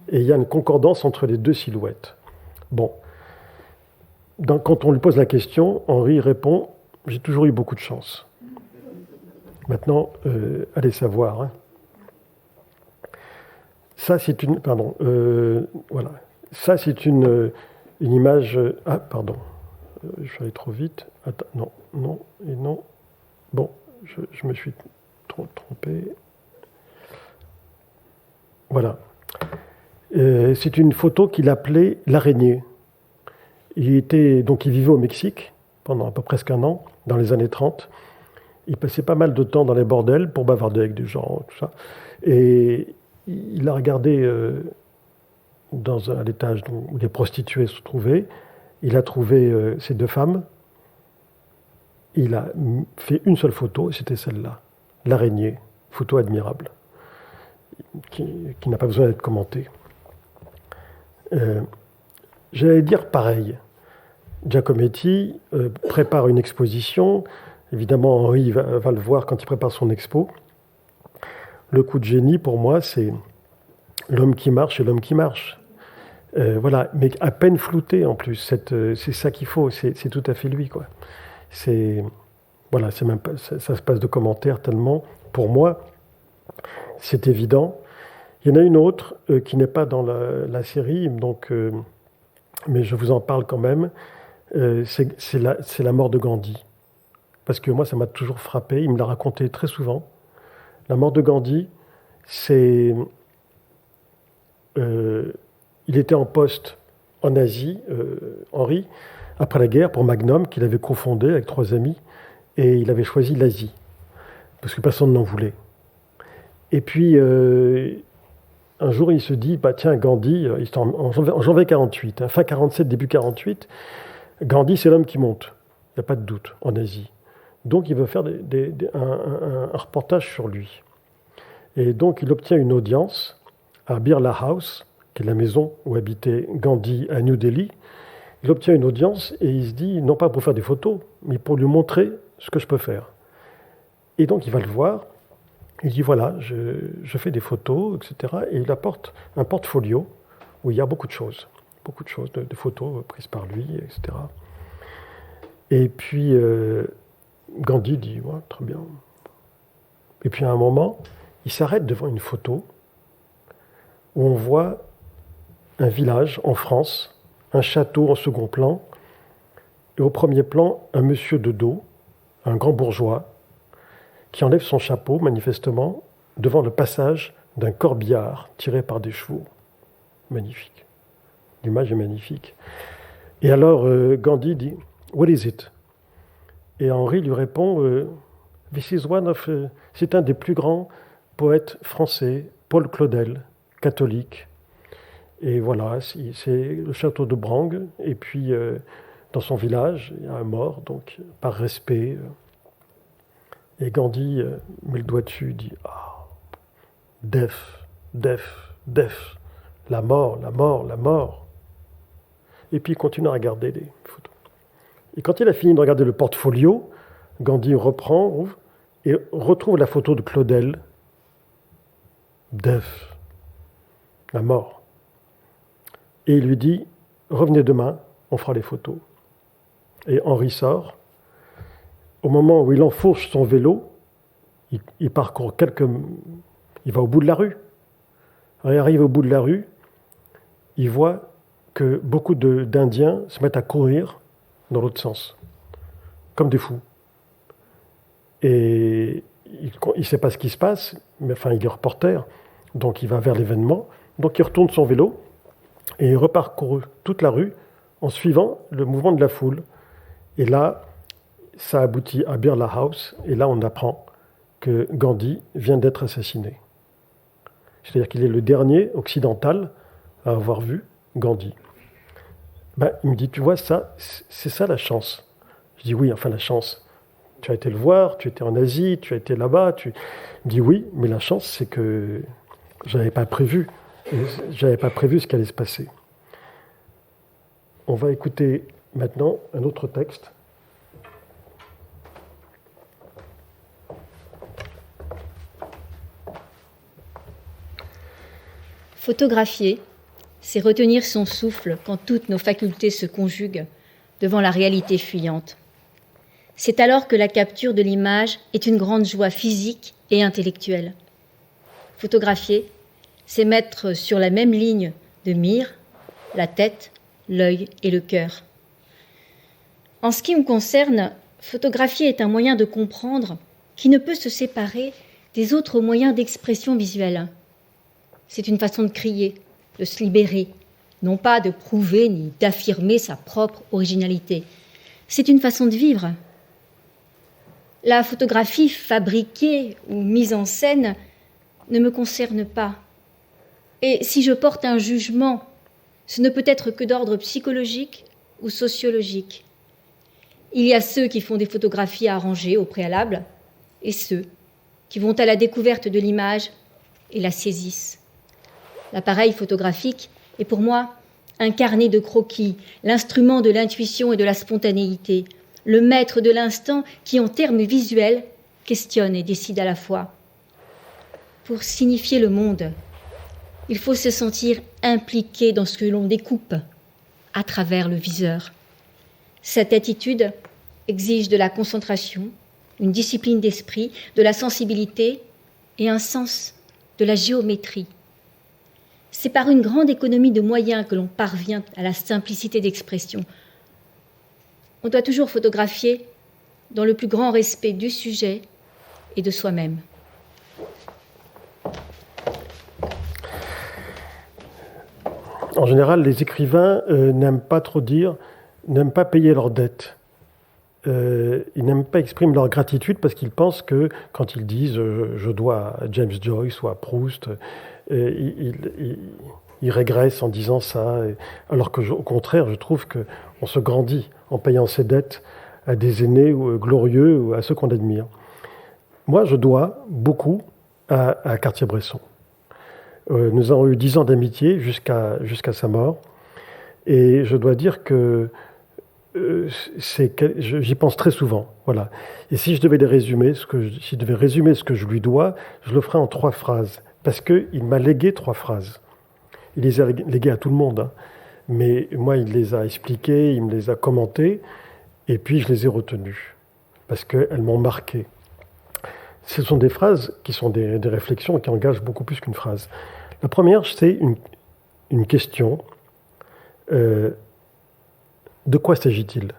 Et il y a une concordance entre les deux silhouettes. Bon. Quand on lui pose la question, Henri répond « J'ai toujours eu beaucoup de chance ». Maintenant, allez savoir. Hein. Ça, c'est une... Pardon. Voilà. Ça, c'est une image... Ah, pardon. Je suis allé trop vite. Attends, non, et non. Bon, je me suis trompé. Voilà. C'est une photo qu'il appelait l'araignée. Il vivait au Mexique pendant à peu près un an, dans les années 30. Il passait pas mal de temps dans les bordels pour bavarder avec des gens, tout ça. Et il a regardé à l'étage où les prostituées se trouvaient. Il a trouvé ces deux femmes. Il a fait une seule photo, et c'était celle-là, l'araignée, photo admirable, qui n'a pas besoin d'être commentée. J'allais dire pareil. Giacometti prépare une exposition. Évidemment, Henri va le voir quand il prépare son expo. Le coup de génie, pour moi, c'est l'homme qui marche et l'homme qui marche. Voilà, mais à peine flouté en plus. C'est ça qu'il faut. C'est tout à fait lui, quoi. Voilà, c'est même pas, ça se passe de commentaires tellement. Pour moi, c'est évident. Il y en a une autre qui n'est pas dans la série, donc, mais je vous en parle quand même. C'est la mort de Gandhi. Parce que moi, ça m'a toujours frappé. Il me l'a raconté très souvent. La mort de Gandhi, c'est... il était en poste en Asie, Henri, après la guerre, pour Magnum, qu'il avait cofondé avec 3 amis, et il avait choisi l'Asie, parce que personne n'en voulait. Et puis, un jour, il se dit, tiens, Gandhi, en janvier 48, hein, fin 47, début 48, Gandhi, c'est l'homme qui monte, il n'y a pas de doute, en Asie. Donc, il veut faire un reportage sur lui. Et donc, il obtient une audience à Birla House, qui est la maison où habitait Gandhi à New Delhi. Il obtient une audience et il se dit, non pas pour faire des photos, mais pour lui montrer ce que je peux faire. Et donc, il va le voir. Il dit, voilà, je fais des photos, etc. Et il apporte un portfolio où il y a beaucoup de choses, de photos prises par lui, etc. Et puis, Gandhi dit, ouais, très bien. Et puis, à un moment, il s'arrête devant une photo où on voit un village en France, un château en second plan, et au premier plan, un monsieur de dos, un grand bourgeois, qui enlève son chapeau, manifestement, devant le passage d'un corbillard tiré par des chevaux. Magnifique. L'image est magnifique. Et alors, Gandhi dit, « What is it ?» Et Henri lui répond, « This is c'est un des plus grands poètes français, Paul Claudel, catholique. » Et voilà, c'est le château de Brangue. Et puis, dans son village, il y a un mort, donc par respect. Et Gandhi met le doigt dessus, dit « Ah, death, death, death, la mort, la mort, la mort. » Et puis il continue à regarder les photos. Et quand il a fini de regarder le portfolio, Gandhi reprend, ouvre, et retrouve la photo de Claudel. Death, la mort. Et il lui dit, revenez demain, on fera les photos. Et Henri sort, au moment où il enfourche son vélo, il parcourt il va au bout de la rue. Alors, il arrive au bout de la rue, il voit que beaucoup d'Indiens se mettent à courir dans l'autre sens, comme des fous. Et il ne sait pas ce qui se passe, mais enfin, il est reporter, donc il va vers l'événement. Donc il retourne son vélo et il reparcourt toute la rue en suivant le mouvement de la foule. Et là, ça aboutit à Birla House, et là on apprend que Gandhi vient d'être assassiné. C'est-à-dire qu'il est le dernier occidental à avoir vu Gandhi. Il me dit, tu vois, ça, c'est ça la chance. Je dis, oui, enfin la chance. Tu as été le voir, tu étais en Asie, tu as été là-bas. Il me dit, oui, mais la chance, c'est que je n'avais pas prévu. J'avais pas prévu ce qui allait se passer. On va écouter maintenant un autre texte. Photographier, c'est retenir son souffle quand toutes nos facultés se conjuguent devant la réalité fuyante. C'est alors que la capture de l'image est une grande joie physique et intellectuelle. Photographier, c'est mettre sur la même ligne de mire la tête, l'œil et le cœur. En ce qui me concerne, photographier est un moyen de comprendre qui ne peut se séparer des autres moyens d'expression visuelle. C'est une façon de crier, de se libérer, non pas de prouver ni d'affirmer sa propre originalité. C'est une façon de vivre. La photographie fabriquée ou mise en scène ne me concerne pas. Et si je porte un jugement, ce ne peut être que d'ordre psychologique ou sociologique. Il y a ceux qui font des photographies arrangées au préalable et ceux qui vont à la découverte de l'image et la saisissent. L'appareil photographique est pour moi un carnet de croquis, l'instrument de l'intuition et de la spontanéité, le maître de l'instant qui, en termes visuels, questionne et décide à la fois. Pour signifier le monde, il faut se sentir impliqué dans ce que l'on découpe à travers le viseur. Cette attitude exige de la concentration, une discipline d'esprit, de la sensibilité et un sens de la géométrie. C'est par une grande économie de moyens que l'on parvient à la simplicité d'expression. On doit toujours photographier dans le plus grand respect du sujet et de soi-même. En général, les écrivains n'aiment pas trop dire, n'aiment pas payer leurs dettes. Ils n'aiment pas exprimer leur gratitude parce qu'ils pensent que quand ils disent je dois à James Joyce ou à Proust, ils régressent en disant ça. Alors qu'au contraire, je trouve qu'on se grandit en payant ses dettes à des aînés glorieux ou à ceux qu'on admire. Moi, je dois beaucoup à Cartier-Bresson. Nous avons eu 10 ans d'amitié jusqu'à sa mort. Et je dois dire que j'y pense très souvent. Voilà. Et si je devais résumer ce que je lui dois, je le ferais en 3 phrases. Parce qu'il m'a légué 3 phrases. Il les a léguées à tout le monde. Hein. Mais moi, il les a expliquées, il me les a commentées. Et puis, je les ai retenues. Parce qu'elles m'ont marqué. Ce sont des phrases qui sont des réflexions qui engagent beaucoup plus qu'une phrase. La première, c'est une question. De quoi s'agit-il ?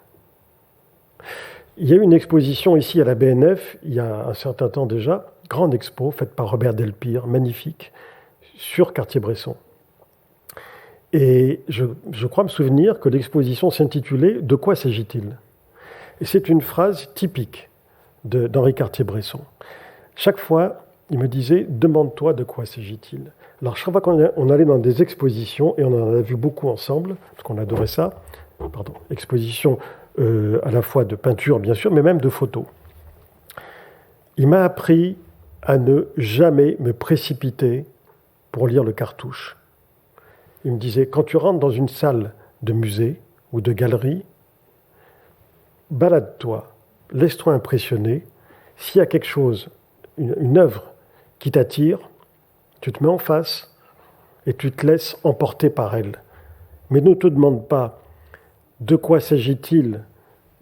Il y a eu une exposition ici à la BNF, il y a un certain temps déjà, grande expo, faite par Robert Delpire, magnifique, sur Cartier-Bresson. Et je crois me souvenir que l'exposition s'intitulait « De quoi s'agit-il ?» Et c'est une phrase typique d'Henri Cartier-Bresson. Chaque fois, il me disait « Demande-toi de quoi s'agit-il ?» Alors, chaque fois qu'on allait dans des expositions, et on en a vu beaucoup ensemble, parce qu'on adorait ça, exposition à la fois de peinture, bien sûr, mais même de photos. Il m'a appris à ne jamais me précipiter pour lire le cartouche. Il me disait, quand tu rentres dans une salle de musée ou de galerie, balade-toi, laisse-toi impressionner. S'il y a quelque chose, une œuvre qui t'attire, tu te mets en face et tu te laisses emporter par elle. Mais ne te demande pas de quoi s'agit-il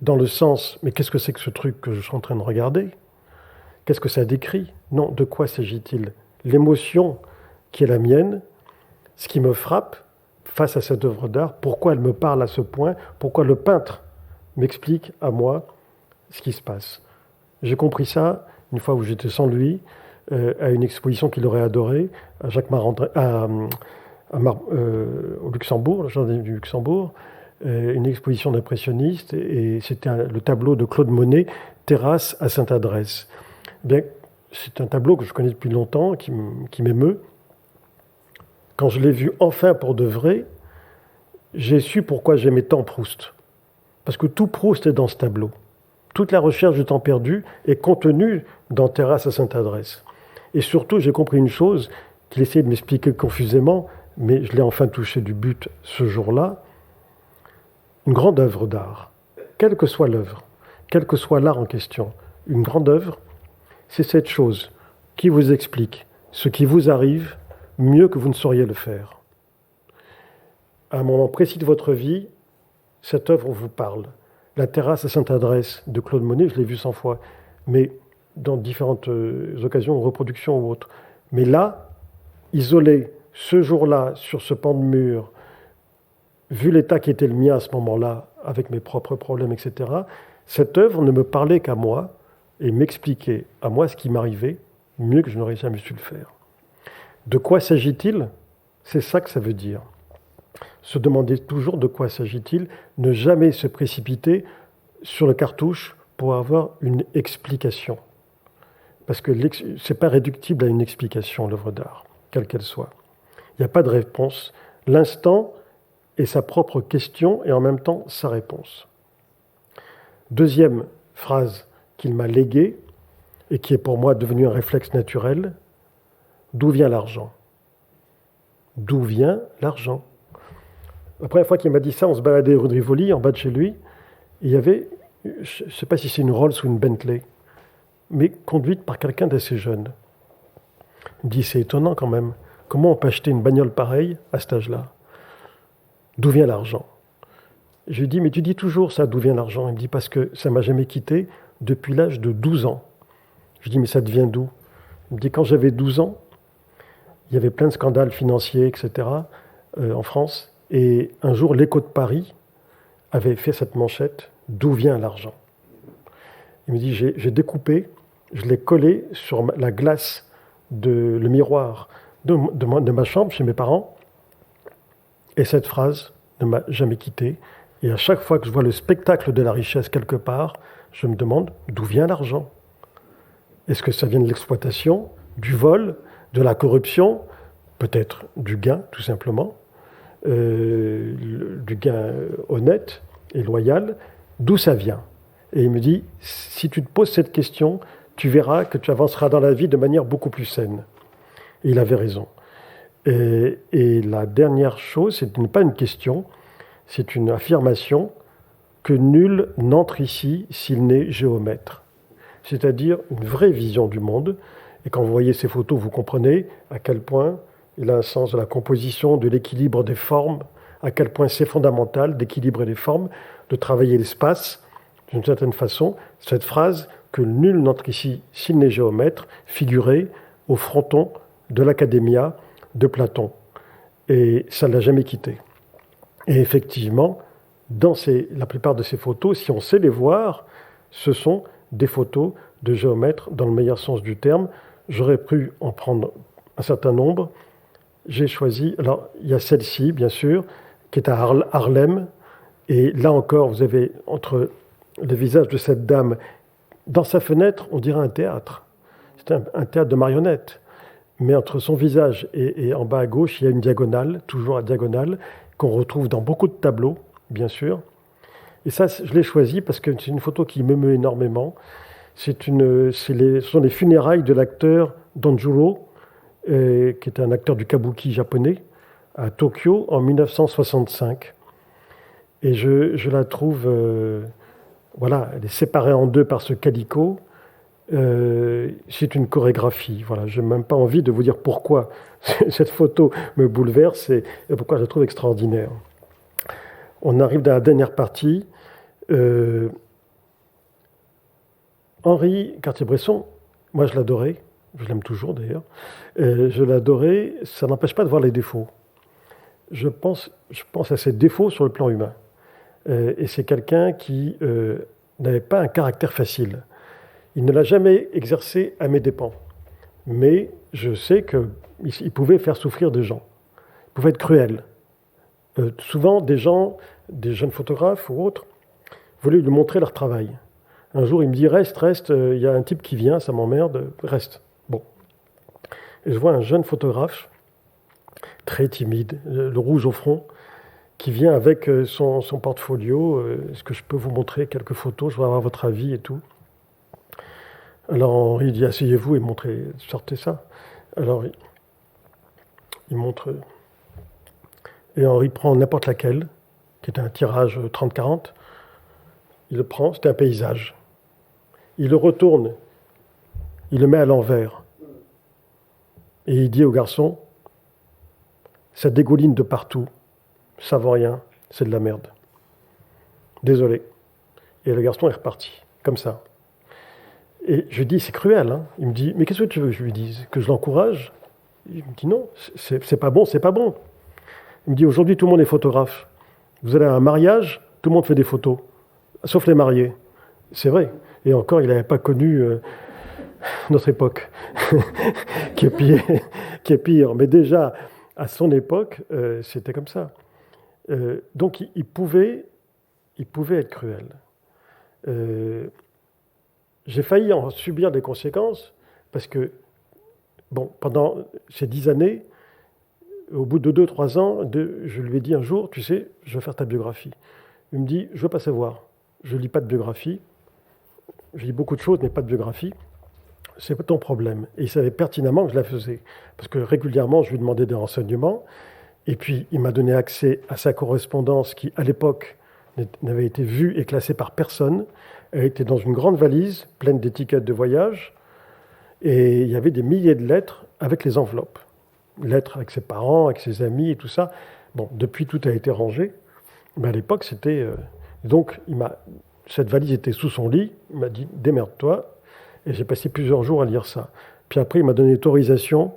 dans le sens, mais qu'est-ce que c'est que ce truc que je suis en train de regarder? Qu'est-ce que ça décrit? Non, de quoi s'agit-il? L'émotion qui est la mienne, ce qui me frappe face à cette œuvre d'art, pourquoi elle me parle à ce point, pourquoi le peintre m'explique à moi ce qui se passe. J'ai compris ça une fois où j'étais sans lui, à une exposition qu'il aurait adorée, à Jacques Marandré, au Luxembourg, le jardin du Luxembourg, une exposition d'impressionnistes, et c'était le tableau de Claude Monet, Terrasse à Sainte-Adresse. Bien, c'est un tableau que je connais depuis longtemps, qui m'émeut. Quand je l'ai vu enfin pour de vrai, j'ai su pourquoi j'aimais tant Proust. Parce que tout Proust est dans ce tableau. Toute la recherche du temps perdu est contenue dans Terrasse à Sainte-Adresse. Et surtout, j'ai compris une chose qu'il essayait de m'expliquer confusément, mais je l'ai enfin touché du but ce jour-là. Une grande œuvre d'art, quelle que soit l'œuvre, quel que soit l'art en question, une grande œuvre, c'est cette chose qui vous explique ce qui vous arrive mieux que vous ne sauriez le faire. À un moment précis de votre vie, cette œuvre vous parle. La Terrasse à Sainte-Adresse de Claude Monet, je l'ai vue 100 fois, mais dans différentes occasions, reproductions ou autres. Mais là, isolé, ce jour-là, sur ce pan de mur, vu l'état qui était le mien à ce moment-là, avec mes propres problèmes, etc., cette œuvre ne me parlait qu'à moi et m'expliquait à moi ce qui m'arrivait mieux que je n'aurais jamais su le faire. De quoi s'agit-il? C'est ça que ça veut dire. Se demander toujours de quoi s'agit-il, ne jamais se précipiter sur le cartouche pour avoir une explication. Parce que ce n'est pas réductible à une explication, l'œuvre d'art, quelle qu'elle soit. Il n'y a pas de réponse. L'instant est sa propre question et en même temps sa réponse. Deuxième phrase qu'il m'a léguée et qui est pour moi devenue un réflexe naturel, d'où vient l'argent? D'où vient l'argent? La première fois qu'il m'a dit ça, on se baladait rue de Rivoli, en bas de chez lui, et il y avait, je ne sais pas si c'est une Rolls ou une Bentley, mais conduite par quelqu'un d'assez jeune. Il me dit, c'est étonnant quand même, comment on peut acheter une bagnole pareille à cet âge-là? D'où vient l'argent? Je lui dis, mais tu dis toujours ça, d'où vient l'argent? Il me dit, parce que ça ne m'a jamais quitté depuis l'âge de 12 ans. Je lui dis, mais ça te vient d'où? Il me dit, quand j'avais 12 ans, il y avait plein de scandales financiers, etc., en France. Et un jour, l'Écho de Paris avait fait cette manchette « D'où vient l'argent ?» Il me dit, j'ai découpé, je l'ai collé sur la glace le miroir de ma chambre chez mes parents. Et cette phrase ne m'a jamais quitté. Et à chaque fois que je vois le spectacle de la richesse quelque part, je me demande d'où vient l'argent? Est-ce que ça vient de l'exploitation, du vol, de la corruption, peut-être du gain, tout simplement, du gain honnête et loyal, d'où ça vient? Et il me dit, si tu te poses cette question, tu verras que tu avanceras dans la vie de manière beaucoup plus saine. Et il avait raison. Et la dernière chose, ce n'est pas une question, c'est une affirmation que nul n'entre ici s'il n'est géomètre. C'est-à-dire une vraie vision du monde. Et quand vous voyez ces photos, vous comprenez à quel point il a un sens de la composition, de l'équilibre des formes, à quel point c'est fondamental d'équilibrer les formes, de travailler l'espace d'une certaine façon. Cette phrase que nul n'entre ici s'il n'est géomètre figurait au fronton de l'Académia de Platon. Et ça ne l'a jamais quitté. Et effectivement, dans la plupart de ces photos, si on sait les voir, ce sont des photos de géomètres dans le meilleur sens du terme. J'aurais pu en prendre un certain nombre. J'ai choisi, alors il y a celle-ci, bien sûr, qui est à Harlem. Et là encore, vous avez entre le visage de cette dame, dans sa fenêtre, on dirait un théâtre. C'est un théâtre de marionnettes. Mais entre son visage et en bas à gauche, il y a une diagonale, toujours à diagonale, qu'on retrouve dans beaucoup de tableaux, bien sûr. Et ça, je l'ai choisi parce que c'est une photo qui m'émeut énormément. Ce sont les funérailles de l'acteur Danjuro, qui était un acteur du kabuki japonais, à Tokyo en 1965. Et je la trouve, voilà, elle est séparée en deux par ce calicot. C'est une chorégraphie. Voilà, je n'ai même pas envie de vous dire pourquoi cette photo me bouleverse et pourquoi je la trouve extraordinaire. On arrive dans la dernière partie. Henri Cartier-Bresson, moi je l'adorais, je l'aime toujours d'ailleurs, je l'adorais, ça n'empêche pas de voir les défauts. Je pense à ses défauts sur le plan humain. Et c'est quelqu'un qui n'avait pas un caractère facile. Il ne l'a jamais exercé à mes dépens. Mais je sais qu'il pouvait faire souffrir des gens. Il pouvait être cruel. Souvent, des gens, des jeunes photographes ou autres, voulaient lui montrer leur travail. Un jour, il me dit « Reste, il y a un type qui vient, ça m'emmerde, reste. » Bon. Et je vois un jeune photographe, très timide, le rouge au front, qui vient avec son portfolio. Est-ce que je peux vous montrer quelques photos? Je veux avoir votre avis et tout. Alors Henri dit « Asseyez-vous et sortez ça. » Alors il montre... Et Henri prend n'importe laquelle, qui était un tirage 30-40. Il le prend, c'était un paysage. Il le retourne, il le met à l'envers. Et il dit au garçon, ça dégouline de partout, ça vaut rien, c'est de la merde. Désolé. Et le garçon est reparti, comme ça. Et je lui dis, c'est cruel. Hein. Il me dit, mais qu'est-ce que tu veux que je lui dise? Que je l'encourage? Il me dit, non, c'est pas bon, c'est pas bon. Il me dit, aujourd'hui, tout le monde est photographe. Vous allez à un mariage, tout le monde fait des photos, sauf les mariés. C'est vrai. Et encore, il n'avait pas connu notre époque, qui est pire. Mais déjà, à son époque, c'était comme ça. Donc, il pouvait être cruel. J'ai failli en subir des conséquences, parce que, bon, pendant ces 10 années, au bout de 2-3 ans, je lui ai dit un jour, tu sais, je veux faire ta biographie. Il me dit, je ne veux pas savoir, je ne lis pas de biographie, je lis beaucoup de choses, mais pas de biographie, c'est pas ton problème. Et il savait pertinemment que je la faisais, parce que régulièrement, je lui demandais des renseignements, et puis il m'a donné accès à sa correspondance qui, à l'époque, n'avait été vue et classée par personne. Elle était dans une grande valise, pleine d'étiquettes de voyage, et il y avait des milliers de lettres avec les enveloppes. Lettres avec ses parents, avec ses amis et tout ça. Bon, depuis, tout a été rangé. Mais à l'époque, c'était... Donc, cette valise était sous son lit. Il m'a dit, démerde-toi. Et j'ai passé plusieurs jours à lire ça. Puis après, il m'a donné l'autorisation,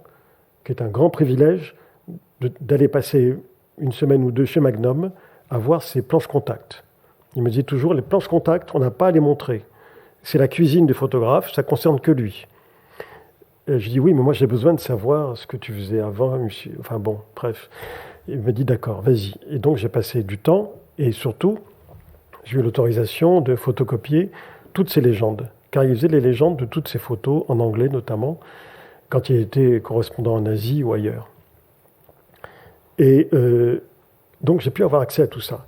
qui est un grand privilège, d'aller passer une semaine ou deux chez Magnum à voir ses planches contact. Il me dit toujours, les planches contact, on n'a pas à les montrer. C'est la cuisine du photographe, ça ne concerne que lui. Et je dis oui, mais moi j'ai besoin de savoir ce que tu faisais avant, monsieur. Enfin bon, bref. Il me dit d'accord, vas-y. Et donc j'ai passé du temps et surtout, j'ai eu l'autorisation de photocopier toutes ces légendes. Car il faisait les légendes de toutes ces photos, en anglais notamment, quand il était correspondant en Asie ou ailleurs. Et donc j'ai pu avoir accès à tout ça.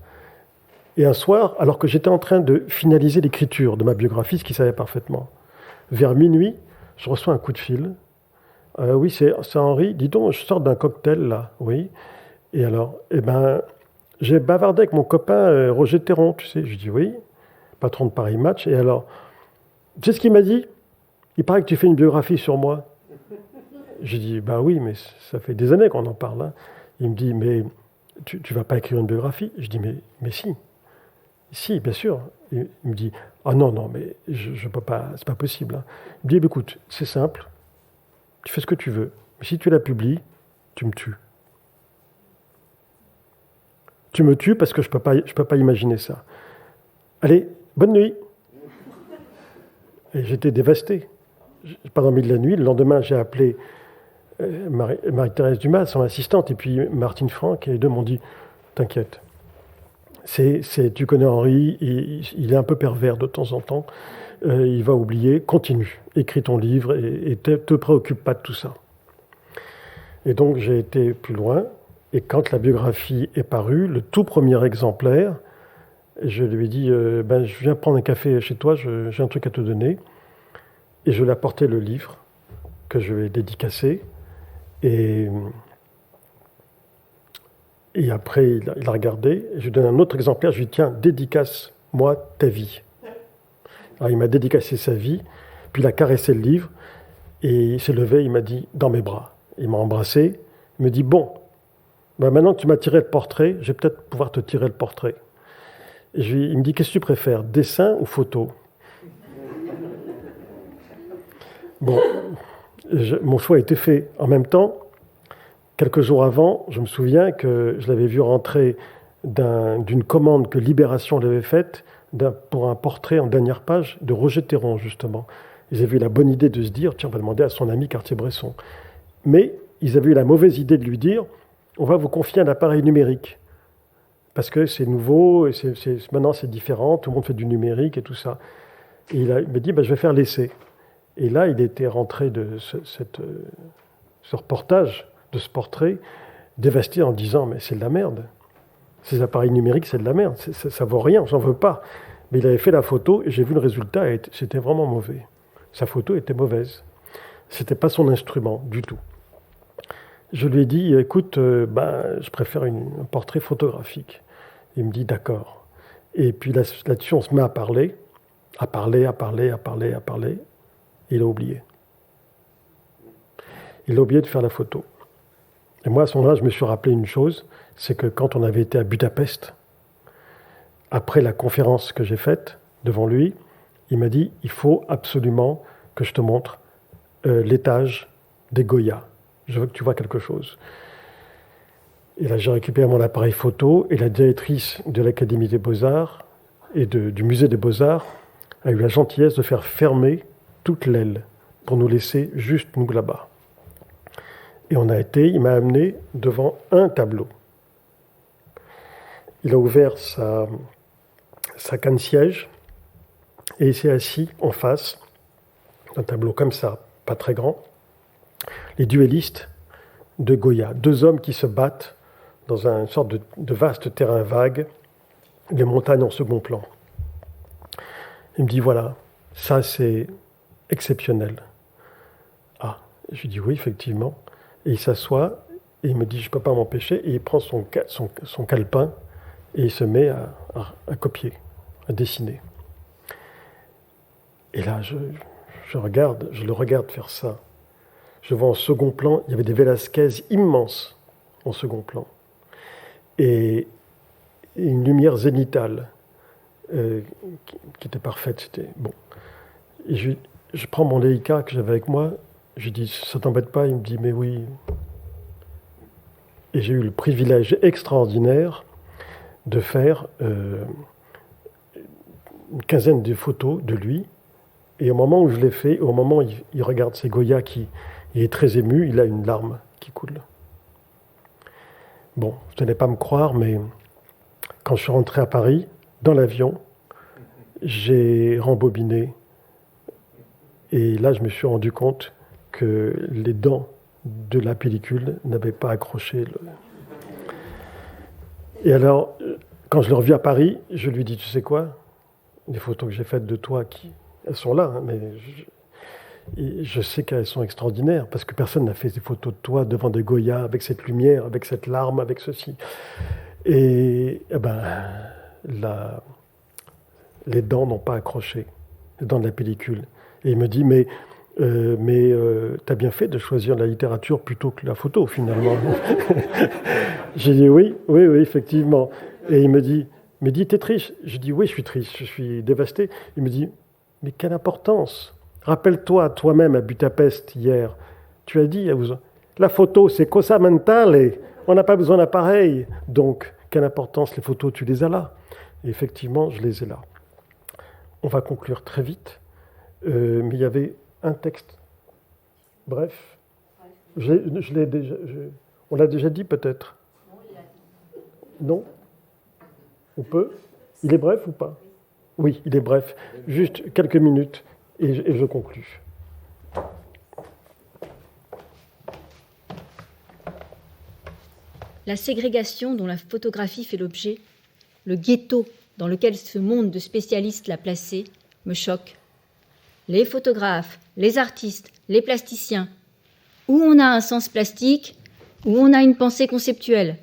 Et un soir, alors que j'étais en train de finaliser l'écriture de ma biographie, ce qu'il savait parfaitement, vers minuit, je reçois un coup de fil. Oui, c'est Henri. Dis donc, je sors d'un cocktail, là. Oui. Et alors, j'ai bavardé avec mon copain Roger Théron, tu sais. Je dis oui, patron de Paris Match. Et alors, tu sais ce qu'il m'a dit? Il paraît que tu fais une biographie sur moi. J'ai dit, bah oui, mais ça fait des années qu'on en parle. Hein. Il me dit, mais tu vas pas écrire une biographie? Je dis, mais si. Si, bien sûr. Il me dit, ah non, mais je peux pas, c'est pas possible. Hein. Il me dit, écoute, c'est simple, tu fais ce que tu veux, mais si tu la publies, tu me tues. Tu me tues parce que je peux pas imaginer ça. Allez, bonne nuit. Et j'étais dévasté. J'ai pas dormi de la nuit. Le lendemain, j'ai appelé Marie-Thérèse Dumas, son assistante, et puis Martine Franck, et les deux m'ont dit, t'inquiète. Tu connais Henri, il est un peu pervers de temps en temps, il va oublier, continue, écris ton livre et te préoccupe pas de tout ça. Et donc j'ai été plus loin, et quand la biographie est parue, le tout premier exemplaire, je lui ai dit, je viens prendre un café chez toi, j'ai un truc à te donner, et je lui ai apporté le livre que je vais dédicacer, et après, il a regardé, je lui ai donné un autre exemplaire, je lui ai dit, tiens, dédicace-moi ta vie. Alors il m'a dédicacé sa vie, puis il a caressé le livre, et il s'est levé, il m'a dit, dans mes bras. Il m'a embrassé, il me dit, bon, maintenant que tu m'as tiré le portrait, je vais peut-être pouvoir te tirer le portrait. Et il me dit, qu'est-ce que tu préfères, dessin ou photo? Bon, mon choix a été fait. En même temps, quelques jours avant, je me souviens que je l'avais vu rentrer d'une commande que Libération l'avait faite pour un portrait en dernière page de Roger Théron, justement. Ils avaient eu la bonne idée de se dire, tiens, on va demander à son ami Cartier-Bresson. Mais ils avaient eu la mauvaise idée de lui dire, on va vous confier un appareil numérique. Parce que c'est nouveau, et maintenant c'est différent, tout le monde fait du numérique et tout ça. Et il m'a dit, je vais faire l'essai. Et là, il était rentré de ce reportage, de ce portrait, dévasté en disant, mais c'est de la merde. Ces appareils numériques, c'est de la merde. Ça vaut rien, j'en veux pas. Mais il avait fait la photo et j'ai vu le résultat, et c'était vraiment mauvais. Sa photo était mauvaise. C'était pas son instrument du tout. Je lui ai dit, écoute, je préfère un portrait photographique. Il me dit, d'accord. Et puis là-dessus, on se met à parler. Il a oublié. Il a oublié de faire la photo. Et moi, à ce moment-là, je me suis rappelé une chose, c'est que quand on avait été à Budapest, après la conférence que j'ai faite devant lui, il m'a dit, il faut absolument que je te montre l'étage des Goya. Je veux que tu vois quelque chose. Et là, j'ai récupéré mon appareil photo et la directrice de l'Académie des Beaux-Arts et du Musée des Beaux-Arts a eu la gentillesse de faire fermer toute l'aile pour nous laisser juste nous là-bas. Et il m'a amené devant un tableau. Il a ouvert sa canne-siège et il s'est assis en face d'un tableau comme ça, pas très grand, les duellistes de Goya, deux hommes qui se battent dans une sorte de vaste terrain vague, les montagnes en second plan. Il me dit, voilà, ça c'est exceptionnel. Ah, je lui dis oui, effectivement. Et il s'assoit et il me dit, je ne peux pas m'empêcher. Et il prend son calepin et il se met à copier, à dessiner. Et là, je le regarde faire ça. Je vois en second plan, il y avait des Velázquez immenses en second plan. Et une lumière zénithale qui était parfaite. C'était bon. Et je prends mon Leica que j'avais avec moi. Je lui dis, ça t'embête pas? Il me dit, mais oui. Et j'ai eu le privilège extraordinaire de faire une quinzaine de photos de lui. Et au moment où je l'ai fait, au moment où il regarde ses Goya, il est très ému, il a une larme qui coule. Bon, vous n'allez pas me croire, mais quand je suis rentré à Paris, dans l'avion, j'ai rembobiné. Et là, je me suis rendu compte que les dents de la pellicule n'avaient pas accroché. Et alors, quand je l'ai revu à Paris, je lui dis, tu sais quoi? Les photos que j'ai faites de toi, elles sont là, hein, mais je sais qu'elles sont extraordinaires, parce que personne n'a fait des photos de toi devant des Goya, avec cette lumière, avec cette larme, avec ceci. Et les dents n'ont pas accroché, les dents de la pellicule. Et il me dit, mais t'as bien fait de choisir la littérature plutôt que la photo, finalement. J'ai dit oui, effectivement. Et il me dit, t'es triste? Je dis, oui, je suis triste, je suis dévasté. Il me dit, mais quelle importance! Rappelle-toi toi-même à Budapest hier, tu as dit, la photo c'est cosa mentale, on n'a pas besoin d'appareil. Donc, quelle importance, les photos, tu les as là. Et effectivement, je les ai là. On va conclure très vite, mais il y avait un texte. Bref, on l'a déjà dit peut-être. Non? On peut? Il est bref ou pas? Oui, il est bref. Juste quelques minutes et je conclus. La ségrégation dont la photographie fait l'objet, le ghetto dans lequel ce monde de spécialistes l'a placé, me choque. Les photographes, les artistes, les plasticiens, où on a un sens plastique, où on a une pensée conceptuelle.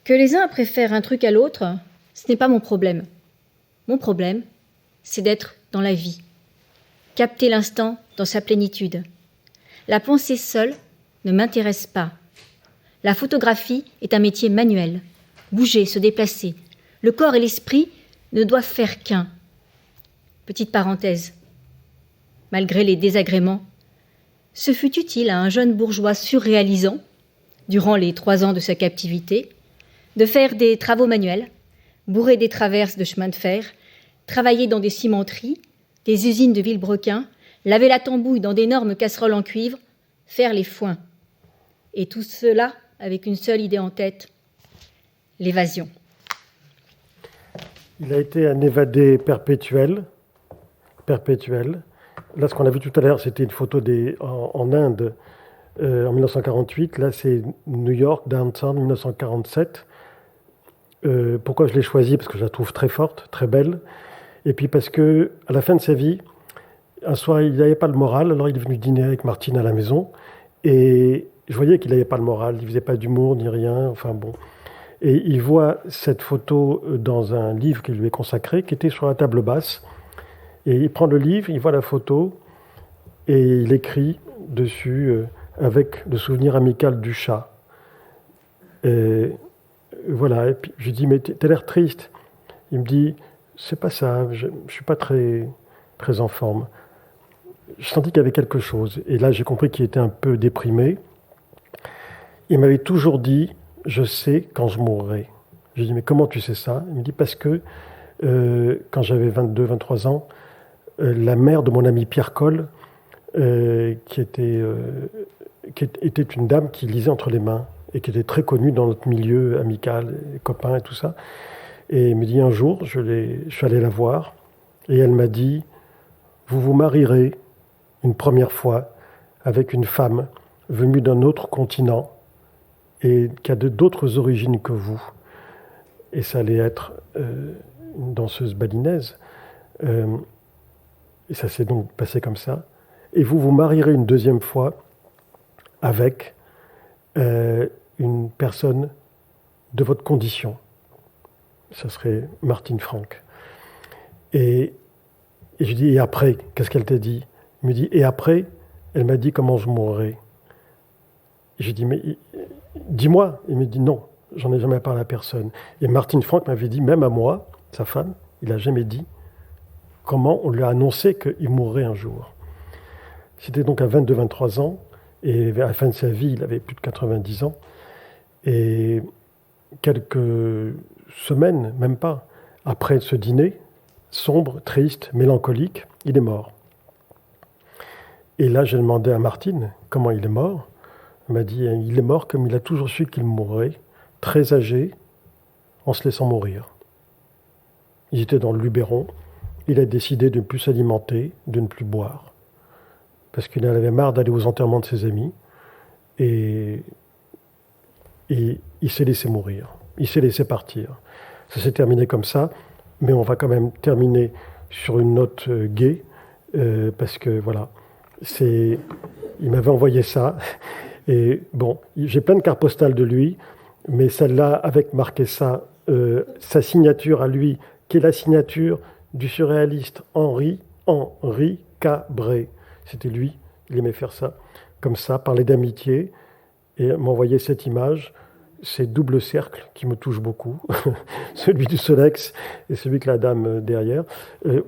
Que les uns préfèrent un truc à l'autre, ce n'est pas mon problème. Mon problème, c'est d'être dans la vie, capter l'instant dans sa plénitude. La pensée seule ne m'intéresse pas. La photographie est un métier manuel. Bouger, se déplacer. Le corps et l'esprit ne doivent faire qu'un. Petite parenthèse. malgré les désagréments. Ce fut utile à un jeune bourgeois surréalisant, durant les 3 ans de sa captivité, de faire des travaux manuels, bourrer des traverses de chemin de fer, travailler dans des cimenteries, des usines de vilebrequin, laver la tambouille dans d'énormes casseroles en cuivre, faire les foins. Et tout cela avec une seule idée en tête, l'évasion. Il a été un évadé perpétuel. Là, ce qu'on a vu tout à l'heure, c'était une photo en Inde en 1948. Là, c'est New York, downtown, 1947. Pourquoi je l'ai choisie ? Parce que je la trouve très forte, très belle. Et puis parce qu'à la fin de sa vie, un soir, il n'avait pas le moral. Alors, il est venu dîner avec Martine à la maison. Et je voyais qu'il n'avait pas le moral. Il ne faisait pas d'humour ni rien. Enfin bon. Et il voit cette photo dans un livre qui lui est consacré, qui était sur la table basse. Et il prend le livre, il voit la photo, et il écrit dessus avec le souvenir amical du chat. Et voilà, et puis je lui dis, mais t'as l'air triste. Il me dit, c'est pas ça, je suis pas très, très en forme. Je sentis qu'il y avait quelque chose. Et là, j'ai compris qu'il était un peu déprimé. Il m'avait toujours dit, je sais quand je mourrai. Je lui dis, mais comment tu sais ça ? Il me dit, parce que quand j'avais 22, 23 ans, la mère de mon ami Pierre Coll, qui était une dame qui lisait entre les mains et qui était très connue dans notre milieu amical, les copains et tout ça. Et il me dit, un jour, je suis allé la voir et elle m'a dit, vous vous marierez une première fois avec une femme venue d'un autre continent et qui a d'autres origines que vous. Et ça allait être une danseuse balinaise. Et ça s'est donc passé comme ça. Et vous vous marierez une deuxième fois avec une personne de votre condition. Ça serait Martine Franck. Et je dis, et après, qu'est-ce qu'elle t'a dit ? Il me dit, et après, elle m'a dit comment je mourrai. J'ai dit, mais dis-moi. Il me dit, non, j'en ai jamais parlé à personne. Et Martine Franck m'avait dit, même à moi, sa femme, il n'a jamais dit comment on lui a annoncé qu'il mourrait un jour. C'était donc à 22-23 ans, et vers la fin de sa vie, il avait plus de 90 ans. Et quelques semaines, même pas, après ce dîner, sombre, triste, mélancolique, il est mort. Et là, j'ai demandé à Martine comment il est mort. Elle m'a dit, il est mort comme il a toujours su qu'il mourrait, très âgé, en se laissant mourir. Il était dans le Luberon. Il a décidé de ne plus s'alimenter, de ne plus boire, parce qu'il en avait marre d'aller aux enterrements de ses amis, et il s'est laissé mourir, il s'est laissé partir. Ça s'est terminé comme ça, mais on va quand même terminer sur une note gaie, parce que voilà, il m'avait envoyé ça, et bon, j'ai plein de cartes postales de lui, mais celle-là, avec marqué ça, sa signature à lui, qui est la signature du surréaliste Henri Cabré. C'était lui, il aimait faire ça, comme ça, parler d'amitié, et m'envoyer cette image, ces doubles cercles qui me touchent beaucoup, celui du Solex et celui que la dame derrière.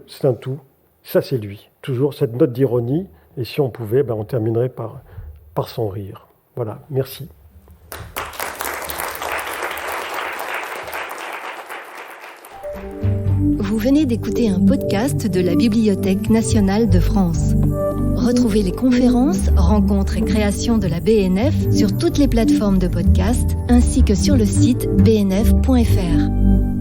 C'est un tout, ça c'est lui. Toujours cette note d'ironie, et si on pouvait, on terminerait par son rire. Voilà, merci. Vous venez d'écouter un podcast de la Bibliothèque nationale de France. Retrouvez les conférences, rencontres et créations de la BNF sur toutes les plateformes de podcast ainsi que sur le site bnf.fr.